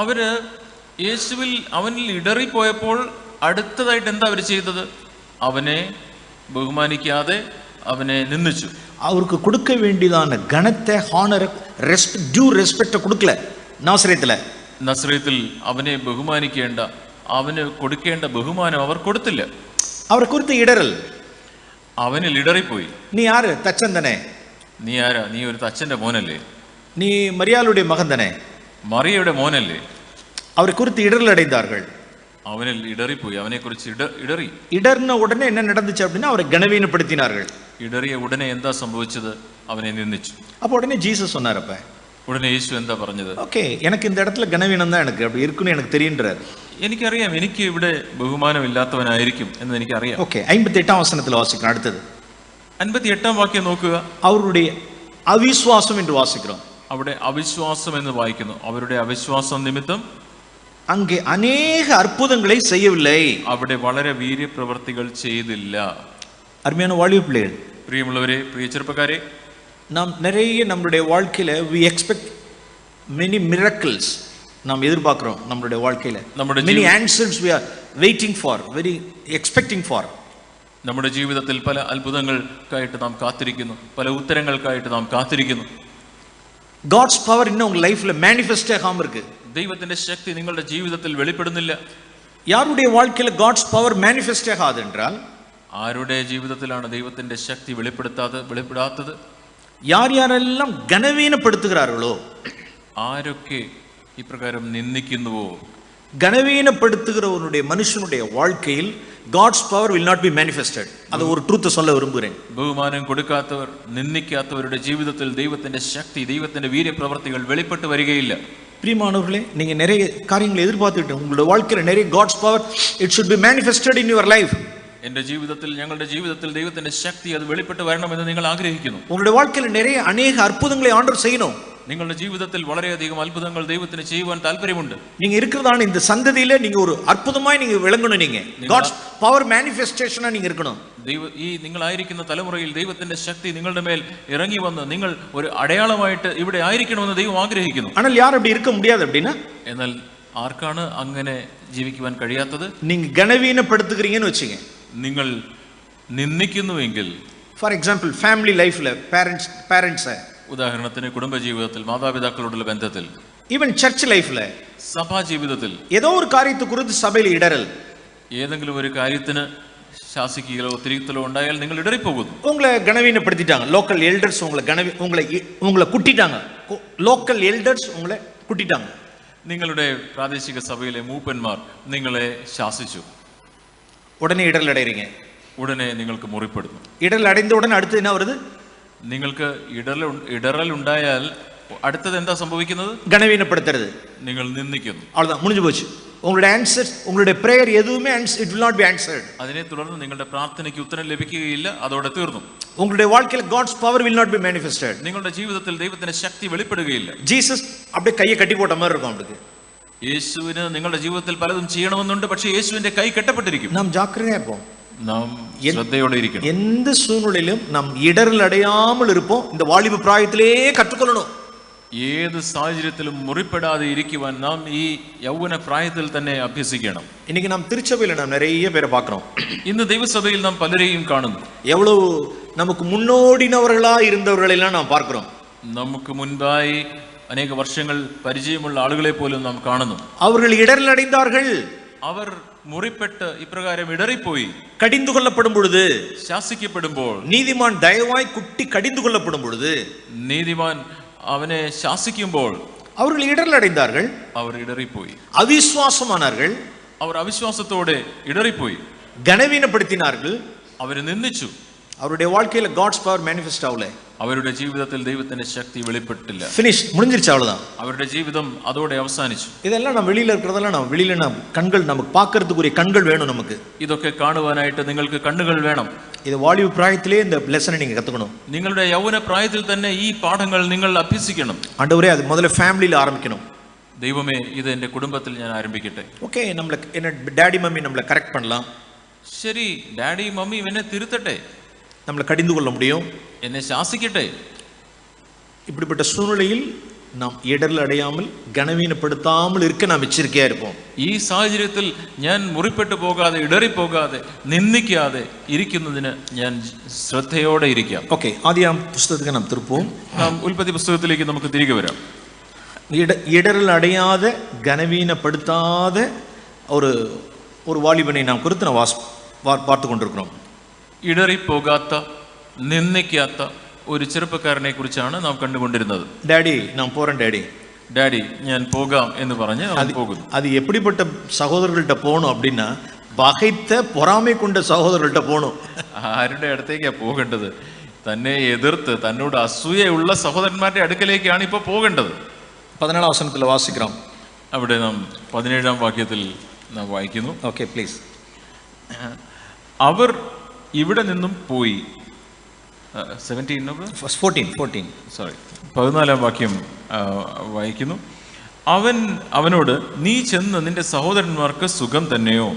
അവര് അവനിൽ ഇടറിപ്പോയപ്പോൾ അടുത്തതായിട്ട് എന്താ അവർ ചെയ്തത്? അവനെ ബഹുമാനിക്കാതെ അവനെ നിന്ദിച്ചു. அவருக்கு கொடுக்க வேண்டியதான கனத்தை, ஹானர், டியூ ரெஸ்பெக்ட் கொடுக்கல. നസ്രേത്തിൽ അവനെ ബഹുമാനിക്കേണ്ട, അവന് കൊടുക്കേണ്ട ബഹുമാനം അവർ കൊടുത്തില്ല. അവരെ കുറിച്ച് ഇടറൽ, അവനിൽ ഇടറിപ്പോയി. നീ ആര്? തച്ചൻ തന്നെ. നീ ആരാ? നീ ഒരു തച്ചന്റെ മോനല്ലേ? നീ മറിയാളുടെ മകൻ തന്നെ, മറിയയുടെ മോനല്ലേ? അവരെ കുറിച്ച് ഇടറൽ അടൈந்தார்கள். അവനിൽ ഇടറിപ്പോയി, അവനെ കുറിച്ച് ഇടറി. ഇടർന്ന ഉടനെ என்ன நடந்துச்சு அப்படின்னா அவரை கனவீனப்படுத்தினார்கள். ഇടറിയ ഉടനെ എന്താ സംഭവിച്ചത്? അവനെ നിന്ദിച്ചു. அப்போ உடனே ஜீசஸ் சொன்னார், அப்ப ഉടനെ യേശു എന്താ പറഞ്ഞത്? ഓക്കെ, എനിക്ക് இந்த இடத்துல கனவீனம் தான் எனக்கு அப்படி இருக்குன்னு எனக்கு தெரியுன்றார். എനിക്കറിയാം, എനിക്ക് ഇവിടെ ബഹുമാനമില്ലാത്തവനായിരിക്കും എന്ന് എനിക്കറിയാം. ഓക്കെ, 58-ാം വചനത്തിൽ വാസിക്കണം. അടുത്തത് 58-ാം വാക്യം നോക്കുക. അവരുടെ അവിശ്വാസം എന്ന് വാസിക്കണം. അവിടെ അവിശ്വാസം എന്ന് വായിക്കുന്നു. അവരുടെ അവിശ്വാസം നിമിത്തം അங்கே അനേക അത്ഭുതങ്ങളെ ചെയ്യവിல்லை. അവിടെ വളരെ വീര്യപ്രവൃത്തികൾ ചെയ്തില്ല. അരുமையான வாலிப பிள்ளைகள், പ്രിയമുള്ളവരെ, പ്രിയ ചെറുപ്പക്കാരെ, നാം நிறைய நம்மளுடைய வாழ்க்கையில we expect many miracles. நாம் எதிர்பார்க்கிறோம் நம்மளுடைய வாழ்க்கையில. many answers we are waiting for, very expecting for. നമ്മുടെ ജീവിതത്തിൽ പല അത്ഭുതങ്ങൾക്കായിട്ട് നാം കാത്തിരിക്കുന്നു, പല ഉത്തരങ്ങൾക്കായിട്ട് നാം കാത്തിരിക്കുന്നു. God's power இன்னும் உங்க லைஃப்ல manifest ஆகாம இருக்கு. ദൈവത്തിന്റെ ശക്തി നിങ്ങളുടെ ജീവിതത്തിൽ വെളിപ്പെടുന്നില്ല. யாருடைய வாழ்க்கையில God's power manifest ஆகாது என்றால், ആരുടെ ജീവിതത്തിലാണ് ദൈവത്തിന്റെ ശക്തി വെളിപ്പെടാത്തത്? யாரெல்லாம் கனவீனப்படுத்துகிறார்களோ, ആരൊക്കെ ഇപ്രകാരം നിന്ദിക്കുന്നുവോ, கனவீனப்படுத்துகிறவனுடைய மனுஷனுடைய வாழ்க்கையில் God's power will not be manifested. அது ஒரு ட்ரூத் சொல்ல விரும்புகிறேன். ബഹുമാനം കൊടുക്കാത്തവർ, നിന്ദിക്കാത്തവരുടെ ജീവിതത്തിൽ ദൈവത്തിന്റെ ശക്തി, ദൈവത്തിന്റെ വീര്യപ്രവൃത്തികൾ വെളിപ്പെട്ട് വരികയില്ല. பிரியமானவர்களே, நீங்க நிறைய காரியங்களை எதிர்பார்த்துட்டு உங்களுடைய வாழ்க்கையில நிறைய God's power it should be manifested in your life. എന്റെ ജീവിതത്തിൽ, ഞങ്ങളുടെ ജീവിതത്തിൽ ദൈവത്തിന്റെ ശക്തി അത് വെളിപ്പെട്ട് വരണമെന്ന് നിങ്ങൾ ആഗ്രഹിക്കുന്നു. உங்களுடைய வாழ்க்கையில நிறைய அநேக அற்புதங்களை ஆண்டவர் செய்யணும். നിങ്ങളുടെ ജീവിതത്തിൽ വളരെയധികം അത്ഭുതങ്ങൾ ദൈവത്തിന് ചെയ്യുവാൻ താല്പര്യമുണ്ട്. நீங்க இருக்கிறதான இந்த சந்ததியில நீங்க ஒரு அற்புதமாய் நீங்க விளங்கணும். நீங்க God's power manifestationா நீங்க இருக்கணும். ഈ നിങ്ങളായിരിക്കുന്ന തലമുറയിൽ ദൈവത്തിന്റെ ശക്തി നിങ്ങളുടെ മേൽ ഇറങ്ങി വന്ന് നിങ്ങൾ ഒരു അടയാളമായിട്ട് ഇവിടെ ആയിരിക്കണമെന്ന് ദൈവം ആഗ്രഹിക്കുന്നു. ஆனால் யார் அப்படி இருக்க முடியாது அப்படினா? എന്നാൽ ആർക്കാണ് അങ്ങനെ ജീവിക്കുവാൻ കഴിയാത്തത്? நீங்க கனவீனப்படுத்துகிறீங்கன்னு வெச்சீங்க, നിങ്ങൾ നിന്ദിക്കുന്നുവെങ്കിൽ, ഫോർ എക്സാമ്പിൾ ഫാമിലി ലൈഫിൽ പാരന്റ്സ്, ഉദാഹരണത്തിന് കുടുംബജീവിതത്തിൽ, മാതാപിതാക്കളോടുള്ള ബന്ധത്തിൽ, ഈവൻ ചർച്ച് ലൈഫിൽ, സഭാ ജീവിതത്തിൽ, ഏതോ ഒരു കാര്യത്തെ കുറിച്ച് സഭയിൽ ഇടറൽ, ഏതെങ്കിലും ഒരു കാര്യത്തിന് ശാസിക്കുകയോ തിരുത്തലോ ഉണ്ടായാൽ നിങ്ങൾ ഇടറിപ്പോകുന്നു. உங்களை கனவீனப்படுத்திட்டாங்க. லோக்கல் எல்டர்ஸ் உங்களை குட்டிட்டாங்க. லோக்கல் எல்டர்ஸ் உங்களை குட்டிட்டாங்க. നിങ്ങളുടെ പ്രാദേശിക സഭയിലെ മൂപ്പന്മാർ നിങ്ങളെ ശാസിച്ചു. உடனே இடரல் அடைறீங்க. ഉടനെ നിങ്ങൾക്ക് മുറിപ്പെടുന്നു. இடரல் அடைந்த உடனே அடுத்து என்ன வருது? നിങ്ങൾക്ക് ഇടറൽ ഉണ്ടായാൽ അടുത്തത് എന്താ സംഭവിക്കുന്നത്? கனவீனப்படுத்துறது. നിങ്ങൾ നിന്ദിക്കുന്നു. அவ்வளவுதான், முடிஞ்சு போச்சு. உங்களுடைய ஆன்சர், உங்களுடைய பிரேயர் எதுவுமே it will not be answered. അതിനെ തുടർന്ന് നിങ്ങളുടെ പ്രാർത്ഥനയ്ക്ക് ഉത്തരം ലഭിക്കുകയില്ല, അതോടെ തീർന്നു. உங்களுடைய வாழ்க்கையில God's power will not be manifested. നിങ്ങളുടെ ജീവിതത്തിൽ ദൈവത്തിന്റെ ശക്തി വെളിപ്പെടുകയില്ല. ജീസസ് அப்படியே கையை கட்டி போட்ட மாதிரி இருக்கும் அவருக்கு. യേശുവിന് നിങ്ങളുടെ ജീവിതത്തിൽ പലതും ചെയ്യണമെന്നുണ്ട്, പക്ഷേ യേശുവിന്റെ കൈ കെട്ടപ്പെട്ടിരിക്കും. നാം ஜாக்கிரதையா இருப்போம். നാം ശ്രദ്ധയോടെ ഇരിക്കണം. எந்த சூழ்நிலையிலும் நாம் இடரல் அடையாமல் இருப்போம். இந்த வாலிப பிராயத்திலே கற்றுக்கொள்ளணும். ഏത് സാഹചര്യത്തിലും മുറിപ്പെടാതെ ഇരിക്കുവാൻ നാം ഈ യൗവന പ്രായത്തിൽ തന്നെ അഭ്യസിക്കണം. இன்னைக்கு நாம் திருச்சபையில நாம் நிறைய பேரை பார்க்கிறோம். ഇന്ന് ദൈവസഭയിൽ നാം പലരെയും കാണുന്നു. எவ்வளவு நமக்கு முன்னோடினவர்களா இருந்தவர்களை எல்லாம் நாம் பார்க்கிறோம். നമുക്ക് മുൻപായി അനേക വർഷങ്ങൾ പരിചയമുള്ള ആളുകളെ പോലും നാം കാണുന്നു. அவர்கள் இடரல் அடைந்தார்கள். അവർ മുറിപ്പെട്ട് ഇപ്രകാരം ഇടറിപ്പോയി. கடிந்து கொள்ளப்படும் பொழுது, ശാസിക്കപ്പെടുമ്പോൾ, நீதிமான் தயவாய் குட்டி கடிந்து கொள்ளப்படும் பொழுது, നീതിമാൻ അവനെ ശാസിക്കുമ്പോൾ அவர்கள் இடரல் அடைந்தார்கள். അവർ ഇടറിപ്പോയി. அவிசுவாசமானார்கள். അവർ അവിശ്വാസത്തോടെ ഇടറിപ്പോയി. கனவீனப்படுத்தினார்கள். അവരെ നിന്ദിച്ചു. அவருடைய வாழ்க்கையில God's power manifest ஆகல. അവരുടെ ജീവിതത്തിൽ ദൈവത്തിന്റെ ശക്തി വെളിപ്പെട്ടില്ല. finish, முடிஞ்சிருச்சு, அவ்வளவுதான். അവരുടെ ജീവിതം അതോടെ അവസാനിച്ചു. இதெல்லாம் நம்ம வெளியில இருக்கிறதெல்லாம் நம்ம வெளியில நம்ம கண்கள், நமக்கு பார்க்கிறதுக்குரிய கண்கள் வேணும் நமக்கு. ഇതൊക്കെ കാണുവാനായിട്ട് നിങ്ങൾക്ക് കണ്ണുകൾ വേണം. ഇത് വാലിബ് പ്രായത്തിലേ இந்த லெசனை நீங்க கத்துக்கணும். നിങ്ങളുടെ യൗവന പ്രായത്തിൽ തന്നെ ഈ പാഠങ്ങൾ നിങ്ങൾ അഭ്യസിക്കണം. ஆண்டவரே, அது முதல்ல ஃபேமிலில ஆரம்பிக்கணும். ദൈവമേ, ഇത് എൻ്റെ കുടുംബത്തിൽ ഞാൻ ആരംഭിക്കട്ടെ. ஓகே, நம்மள என்ன டாடி மம்மி நம்மள கரெக்ட் பண்ணலாம். ശരി, ഡാഡി മമ്മി എന്നെ തിരുത്തട്ടെ, நம்மள கடிந்து கொள்ள முடியும், എന്നെ ശാസിക്കട്ടെ. இப்படிப்பட்ட சூழ்நிலையில் நாம் இடரல் அடையாமல் கனவீனப்படுத்தாமல் இருக்க நாம் எச்சரிக்கையா இருப்போம். ഈ സാഹചര്യത്തിൽ ഞാൻ മുറിപ്പെട്ടു പോകാതെ, ഇടറിപ്പോകാതെ, നിന്ദിക്കാതെ ഇരിക്കുന്നതിന് ഞാൻ ശ്രദ്ധയോടെ ഇരിക്കാം. ഓക്കെ, ആദ്യം പുസ്തകത്തിലേക്ക് നാം திருப்போம். നാം ഉൽപ്പത്തി പുസ്തകത്തിലേക്ക് നമുക്ക് തിരികെ വരാം. இடரல் அடையாத கனவீனப்படுத்தாத ஒரு வாலிபனை நாம் குறித்து நாம் பார்த்து கொண்டிருக்கிறோம். ഇടറിപ്പോകാത്ത, നിന്ദിക്കാത്ത ഒരു ചെറുപ്പക്കാരനെ കുറിച്ചാണ് നാം കണ്ടുകൊണ്ടിരുന്നത്. ഡാഡി, ഞാൻ പോறேன் ഡാഡി, ഡാഡി ഞാൻ പോകാം എന്ന് പറഞ്ഞ് അവൻ പോകുന്നു. அது எப்படிப்பட்ட சகோதரர்கள்ட்ட போகணும் அப்படின்னா, பகைத்த பொறாமை கொண்ட சகோதரர்கள்ட்ட போகணும். ആരുടെ അടുത്തേക്കാ പോകേണ്ടത്? തന്നെ എതിർത്ത് തന്നോട് അസൂയയുള്ള സഹോദരന്മാരുടെ അടുക്കലേക്കാണ് ഇപ്പോൾ പോകേണ്ടത്. 17 വചനത്തിൽ വാസിക്കാം. അവിടെ നാം 17 വാക്യത്തിൽ നാം വായിക്കുന്നു. Okay, please. അവർ ഇവിടെ നിന്നും പോയി. 14 വാക്യം വായിക്കുന്നു. അവനോട്, നീ ചെന്ന് നിന്റെ സഹോദരന്മാർക്ക് സുഖം തന്നെയോ,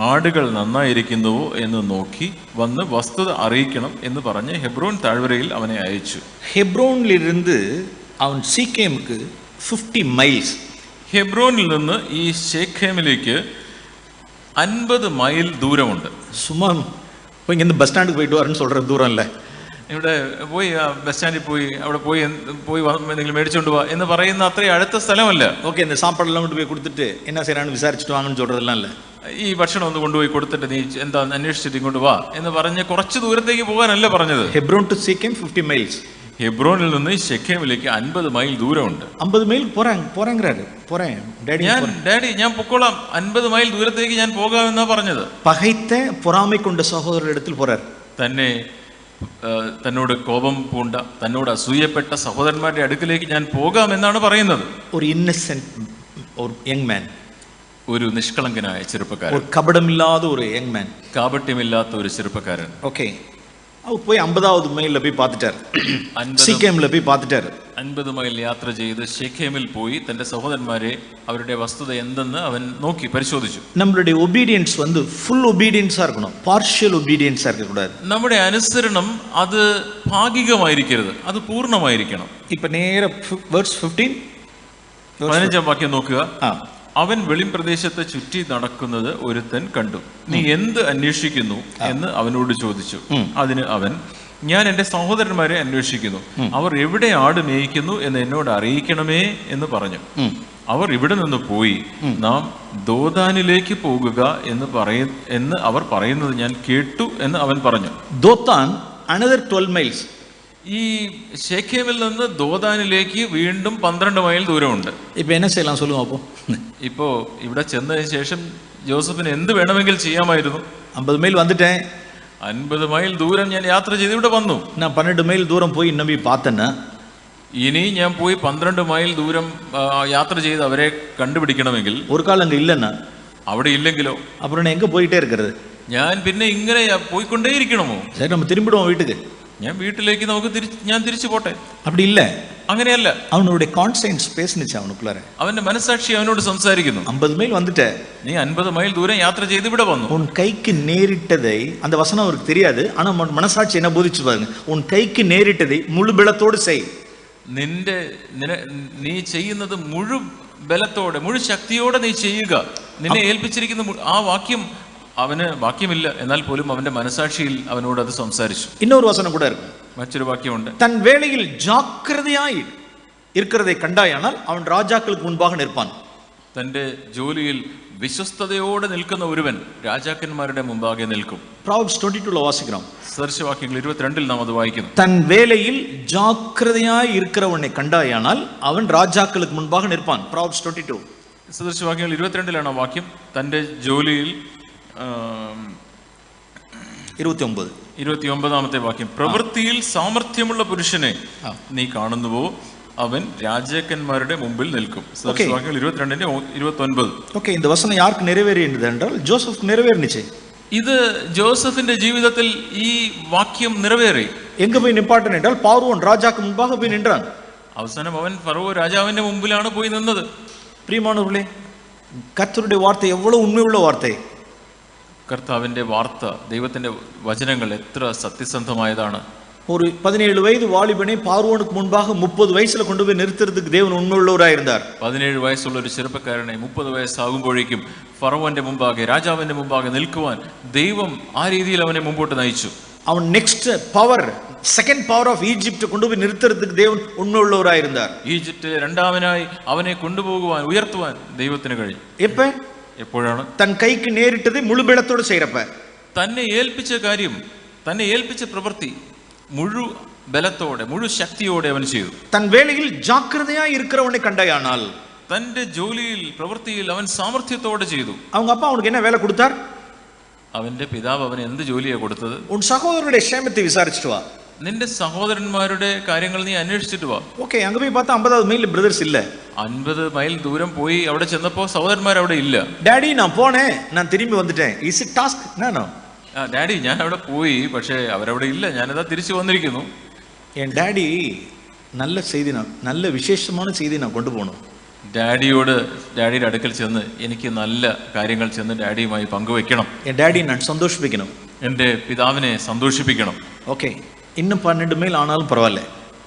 ആടുകൾ നന്നായിരിക്കുന്നുവോ എന്ന് നോക്കി വന്ന് വസ്തുത അറിയിക്കണം എന്ന് പറഞ്ഞ് ഹെബ്രോൻ താഴ്വരയിൽ അവനെ അയച്ചു. ഹെബ്രോനിലിരുന്ന് അവൻ സീക്കേമുക്ക് 50 മൈൽസ്. ഹെബ്രോനിൽ നിന്ന് ഈ ഷേഖേമിലേക്ക് 50 മൈൽ ദൂരമുണ്ട്. சும்மா போய் இங்கேருந்து பஸ் ஸ்டாண்டுக்கு போயிட்டு வரேன்னு சொல்கிற தூரம் இல்லை. ഇവിടെ പോയി ബസ് സ്റ്റാൻഡിൽ പോയി അവിടെ പോയി എന്തെങ്കിലും മേടിച്ചോണ്ട് പോവാ എന്ന് പറയുന്ന അത്രയും അടുത്ത സ്ഥലമല്ല. ഓക്കെ, இந்த சாப்பாடெல்லாம் கொண்டு போய் கொடுத்துட்டு என்ன செய்யறான்னு விசாரிச்சுட்டு வாங்கன்னு சொல்றதெல்லாம் இல்லை. ഈ ഭക്ഷണം ഒന്ന് കൊണ്ടുപോയി കൊടുത്തിട്ട് നീ എന്താ അന്വേഷിച്ചിട്ട് ഇങ്ങോട്ട് വാ എന്ന് പറഞ്ഞ് കുറച്ച് ദൂരത്തേക്ക് പോകാനല്ല പറഞ്ഞത്. Hebron to Shechem 50 miles. ഹെബ്രോനിൽ നിന്ന് ഷെഖേമിലേക്ക് 50 മൈൽ ദൂരമുണ്ട്. 50 മൈൽ ഡാഡി ഞാൻ പൊക്കോളാം, 50 മൈൽ ദൂരത്തേക്ക് ഞാൻ പോകാമെന്നാ പറഞ്ഞത്. പകൈത്ത പൊറാമൈ കൊണ്ട സഹോദരരിടത്തിൽ പോരാർ. തന്നോട് കോപം പൂണ്ട, തന്നോട് അസൂയപ്പെട്ട സഹോദരന്മാരുടെ അടുക്കിലേക്ക് ഞാൻ പോകാമെന്നാണ് പറയുന്നത്. ഒരു ഇന്നസെന്റ് യങ് മാൻ, ഒരു നിഷ്കളങ്കനായ ചെറുപ്പക്കാരൻ, കപടമില്ലാത്ത ഒരു യങ് മാൻ, കാപട്യമില്ലാത്ത ഒരു ചെറുപ്പക്കാരൻ. ഓക്കെ, அவர் போய் 50வது மைல்ல போய் பார்த்துட்டார். சீக்கேம்ல போய் பார்த்துட்டார். 50 മൈൽ യാത്ര ചെയ്ത് ഷെഖേമിൽ പോയി തന്റെ സഹോദരന്മാരെ അവരുടെ വസ്തുത എന്തെന്ന് അവൻ നോക്കി പരിശോധിച്ചു. நம்மளுடைய ஒபீடியன்ஸ் வந்து ஃபுல் ஒபீடியன்ஸா இருக்கணும், பார்ஷியல் ஒபீடியன்ஸா இருக்க கூடாது. നമ്മുടെ അനുസരണം അത് ഭാഗികമായിരിക്കരുത്, അത് പൂർണ്ണമായിരിക്കണം. ഇപ്പോ നേരെ വേഴ്സ് 15 വാക്യം നോക്കുക. അവൻ വെളിംപ്രദേശത്ത് ചുറ്റി നടക്കുന്നത് ഒരുത്തൻ കണ്ടു. നീ എന്ത് അന്വേഷിക്കുന്നു എന്ന് അവനോട് ചോദിച്ചു. അതിന് അവൻ, ഞാൻ എൻ്റെ സഹോദരന്മാരെ അന്വേഷിക്കുന്നു, അവർ എവിടെ ആട് മേയിക്കുന്നു എന്ന് എന്നോട് അറിയിക്കണമേ എന്ന് പറഞ്ഞു. അവർ ഇവിടെ നിന്ന് പോയി നാം ദോതാനിലേക്ക് പോകുക എന്ന് അവർ പറയുന്നത് ഞാൻ കേട്ടു എന്ന് അവൻ പറഞ്ഞു. ദോതാൻ another 12 miles. ഈ ഷെഖേമിൽ നിന്ന് ദോതാനിലേക്ക് വീണ്ടും 12 മൈൽ ദൂരമുണ്ട്. ഇപ്പൊ എന്നെ ചെയ്യலாம் சொல்லுங்க. അപ്പോ ഇപ്പോ ഇവിടെ ചെന്നതിന് ശേഷം ജോസഫിന് എന്ത് വേണമെങ്കിൽ ചെയ്യാമായിരുന്നു. 50 മൈൽ വന്നിട്ടേ, 50 മൈൽ ദൂരം ഞാൻ യാത്ര ചെയ്ത് ഇവിടെ വന്നു. நான் 12 மைல் தூரம் போய் நம்பி பார்த்தேன்னா ഇനി ഞാൻ പോയി 12 മൈൽ ദൂരം യാത്ര ചെയ്ത് അവരെ കണ്ടുപിടിക്കണമെങ്കിൽ ஒரு கால் அங்க இல்லைன்னா അവിടെ ഇല്ലെങ്കിലോ அப்புறம் நான் எங்க போயிட்டே இருக்கிறது? ഞാൻ പിന്നെ ഇങ്ങനെ പോയിക്കൊണ്ടേയിരിക്കണമോ? சரி நம்ம திரும்பிடுவோம் வீட்டுக்கு. ഞാൻ വീട്ടിലേക്ക് ഞാൻ തിരിച്ചു പോട്ടെ. அப்படி இல்ல, അങ്ങനെയല്ല. அவனுடைய கான்சியன்ஸ் பேசுனுச்சு அவனுக்குள்ளார. അവന്റെ മനസാക്ഷി അവനോട് സംസാരിക്കുന്നു. 50 மைல் வந்துட்ட, നീ 50 മൈൽ ദൂരം യാത്ര ചെയ്ത് ഇവിടെ വന്നു. உன் கைக்கு நேரிட்டதை, அந்த வசனம் அவருக்கு தெரியாது, ஆனா மனசாட்சி என்ன போதிச்சு பாருங்க, உன் கைக்கு நேரிட்டதை முழு பலத்தோடு செய். നീ ചെയ്യുന്നത് മുഴു ബലത്തോടെ മുഴു ശക്തിയോടെ നീ ചെയ്യുക. നിന്നെ ഏൽപ്പിച്ചിരിക്കുന്ന ആ വാക്യം അവന് വാക്യമില്ല, എന്നാൽ പോലും അവന്റെ മനസാക്ഷിയിൽ അവനോട് അത് സംസാരിച്ചു. இன்னொரு வசனம் கூட இருக்கு, മറ്റൊരു വാക്യമുണ്ട്. தன் வேளையில் ஜாக்கிரதையாய் இருக்கிறதை கண்டாயானால் அவன் ராஜாக்களுக்கு முன்பாக நிற்பான். തന്റെ ജോലിയിൽ വിശ്വസ്തയോടെ നിൽക്കുന്ന ഒരുവൻ രാജാക്കന്മാരുടെ മുമ്പാകെ നിൽക്കും. Proverbs 22 வாசிக்கிறோம். സദൃശവാക്യങ്ങൾ 22 നാം അത് വായിക്കുന്നു. தன் வேளையில் ஜாக்கிரதையாய் இருக்கிறவனை கண்டாயானால் அவன் ராஜாக்களுக்கு முன்பாக நிற்பான். Proverbs 22. സദൃശവാക്യങ്ങൾ 22 ആ വാക്യം. തന്റെ ജോലിയിൽ 29 വാക്യം. പ്രവൃത്തിയിൽ സാമർഥ്യമുള്ള പുരുഷനെ നീ കാണുന്നുവോ അവൻ രാജാക്കന്മാരുടെ മുമ്പിൽ നിൽക്കും. സദൃശവാക്യങ്ങൾ 22:29. ഓക്കേ, இந்த வசனம் யாருக்கு நிறைவேறியது என்றால் ஜோசஃப்க்கு நிறைவேறிச்சு. ഇത് ജോസഫിന്റെ ജീവിതത്തിൽ ഈ വാക്യം നിറവേറി. எங்க போய் நிப்பாட்டன் என்றால் பார்வோன் ராஜாக்கு முன்பாக போய் நின்றான். അവസാനം അവൻ ഫറവോ രാജാവിന്റെ മുമ്പിലാണ് പോയി നിന്നത്. പ്രിയമാനവர்களே, കർത്തരുടെ വാർത്ത എவ்வளவு ഉണ്മയുള്ള വാർത്ത. കർത്താവിന്റെ വാർത്ത, ദൈവത്തിന്റെ വചനങ്ങൾ എത്ര സത്യസന്ധമായതാണ്. ஒரு 17 வயது வாலிபனை பார்வோனுக்கு முன்பாக 30 வயசுல கொண்டு போய் நிறுத்துறதுக்கு தேவன் உண்மையுள்ளவராக இருந்தார். 17 വയസ്സുള്ള ഒരു ചെറുപ്പക്കാരനെ 30 വയസ്സാകുമ്പോഴേക്കും ഫറവോന്റെ മുമ്പാകെ, രാജാവിന്റെ മുമ്പാകെ നിൽക്കുവാൻ ദൈവം ആ രീതിയിൽ അവനെ മുമ്പോട്ട് നയിച്ചു. அவன் next power, second power of Egypt கொண்டு போய் நிறுத்துறதுக்கு தேவன் உண்மையுள்ளவராக இருந்தார். ഈജിപ്തിലെ രണ്ടാമനായി അവനെ കൊണ്ടുപോകുവാൻ, ഉയർത്തുവാൻ ദൈവത്തിന് കഴിഞ്ഞു. എപ്പോഴാണ്? தன் கைக்கு நேரிட்டதை முழு பலத்தோடு செய்யறப்ப. തന്നെ ഏൽപ്പിച്ച കാര്യം, തന്നെ ഏൽപ്പിച്ച പ്രവൃത്തി മുഴു ബലത്തോടെ മുഴു ശക്തിയോടെ അവൻ ചെയ്തു. தன் வேளையில் ஜாக்கிரதையாய் இருக்கிறவனை கண்டாயானால், തന്റെ ജോലിയിൽ പ്രവൃത്തിയിൽ അവൻ സാമർത്ഥ്യത്തോടെ ചെയ്തു. அவங்க அப்பா அவனுக்கு என்ன வேலை கொடுத்தார்? അവന്റെ പിതാവ് അവന് എന്ത് ജോലിയാണ് കൊടുത്തത്? உன் சகோதரனுடைய ക്ഷേമத்தை விசாரிச்சிட்டு வா. നിന്റെ സഹോദരന്മാരുടെ കാര്യങ്ങൾ നീ അന്വേഷിച്ചിട്ട് വാ. ഓക്കേ, അங்க പോയി பார்த்தா 50 മൈൽ ബ്രദേഴ്സ് ഇല്ല. 50 മൈൽ ദൂരം പോയി അവിടെ ചെന്നപ്പോൾ സഹോദരന്മാർ അവിടെ ഇല്ല. ഡാഡി ഞാൻ പോണേ, ഞാൻ തിരിഞ്ഞു വന്നിട്ടേ. Is it task? No. Daddy ഞാൻ അവിടെ പോയി, പക്ഷേ അവരവിടെ ഇല്ല, ഞാനതാ തിരിച്ചു വന്നിരിക്കുന്നു. എൻ ഡാഡി നല്ല ചെയ്തി, നല്ല വിശേഷமான ചെയ്തി ഞാൻ കൊണ്ടുപോകണം. ഡാഡിയുടെ അടുക്കൽ ചെന്ന് എനിക്ക് നല്ല കാര്യങ്ങൾ ചെന്ന് ഡാഡിയുമായി പങ്കുവെക്കണം. എൻ ഡാഡി ഞാൻ സന്തോഷിപ്പിക്കണം. എൻ്റെ പിതാവിനെ സന്തോഷിപ്പിക്കണം. ഓക്കെ, ഇന്നും 12 മൈൽ ആണാലും പരവായില്ല.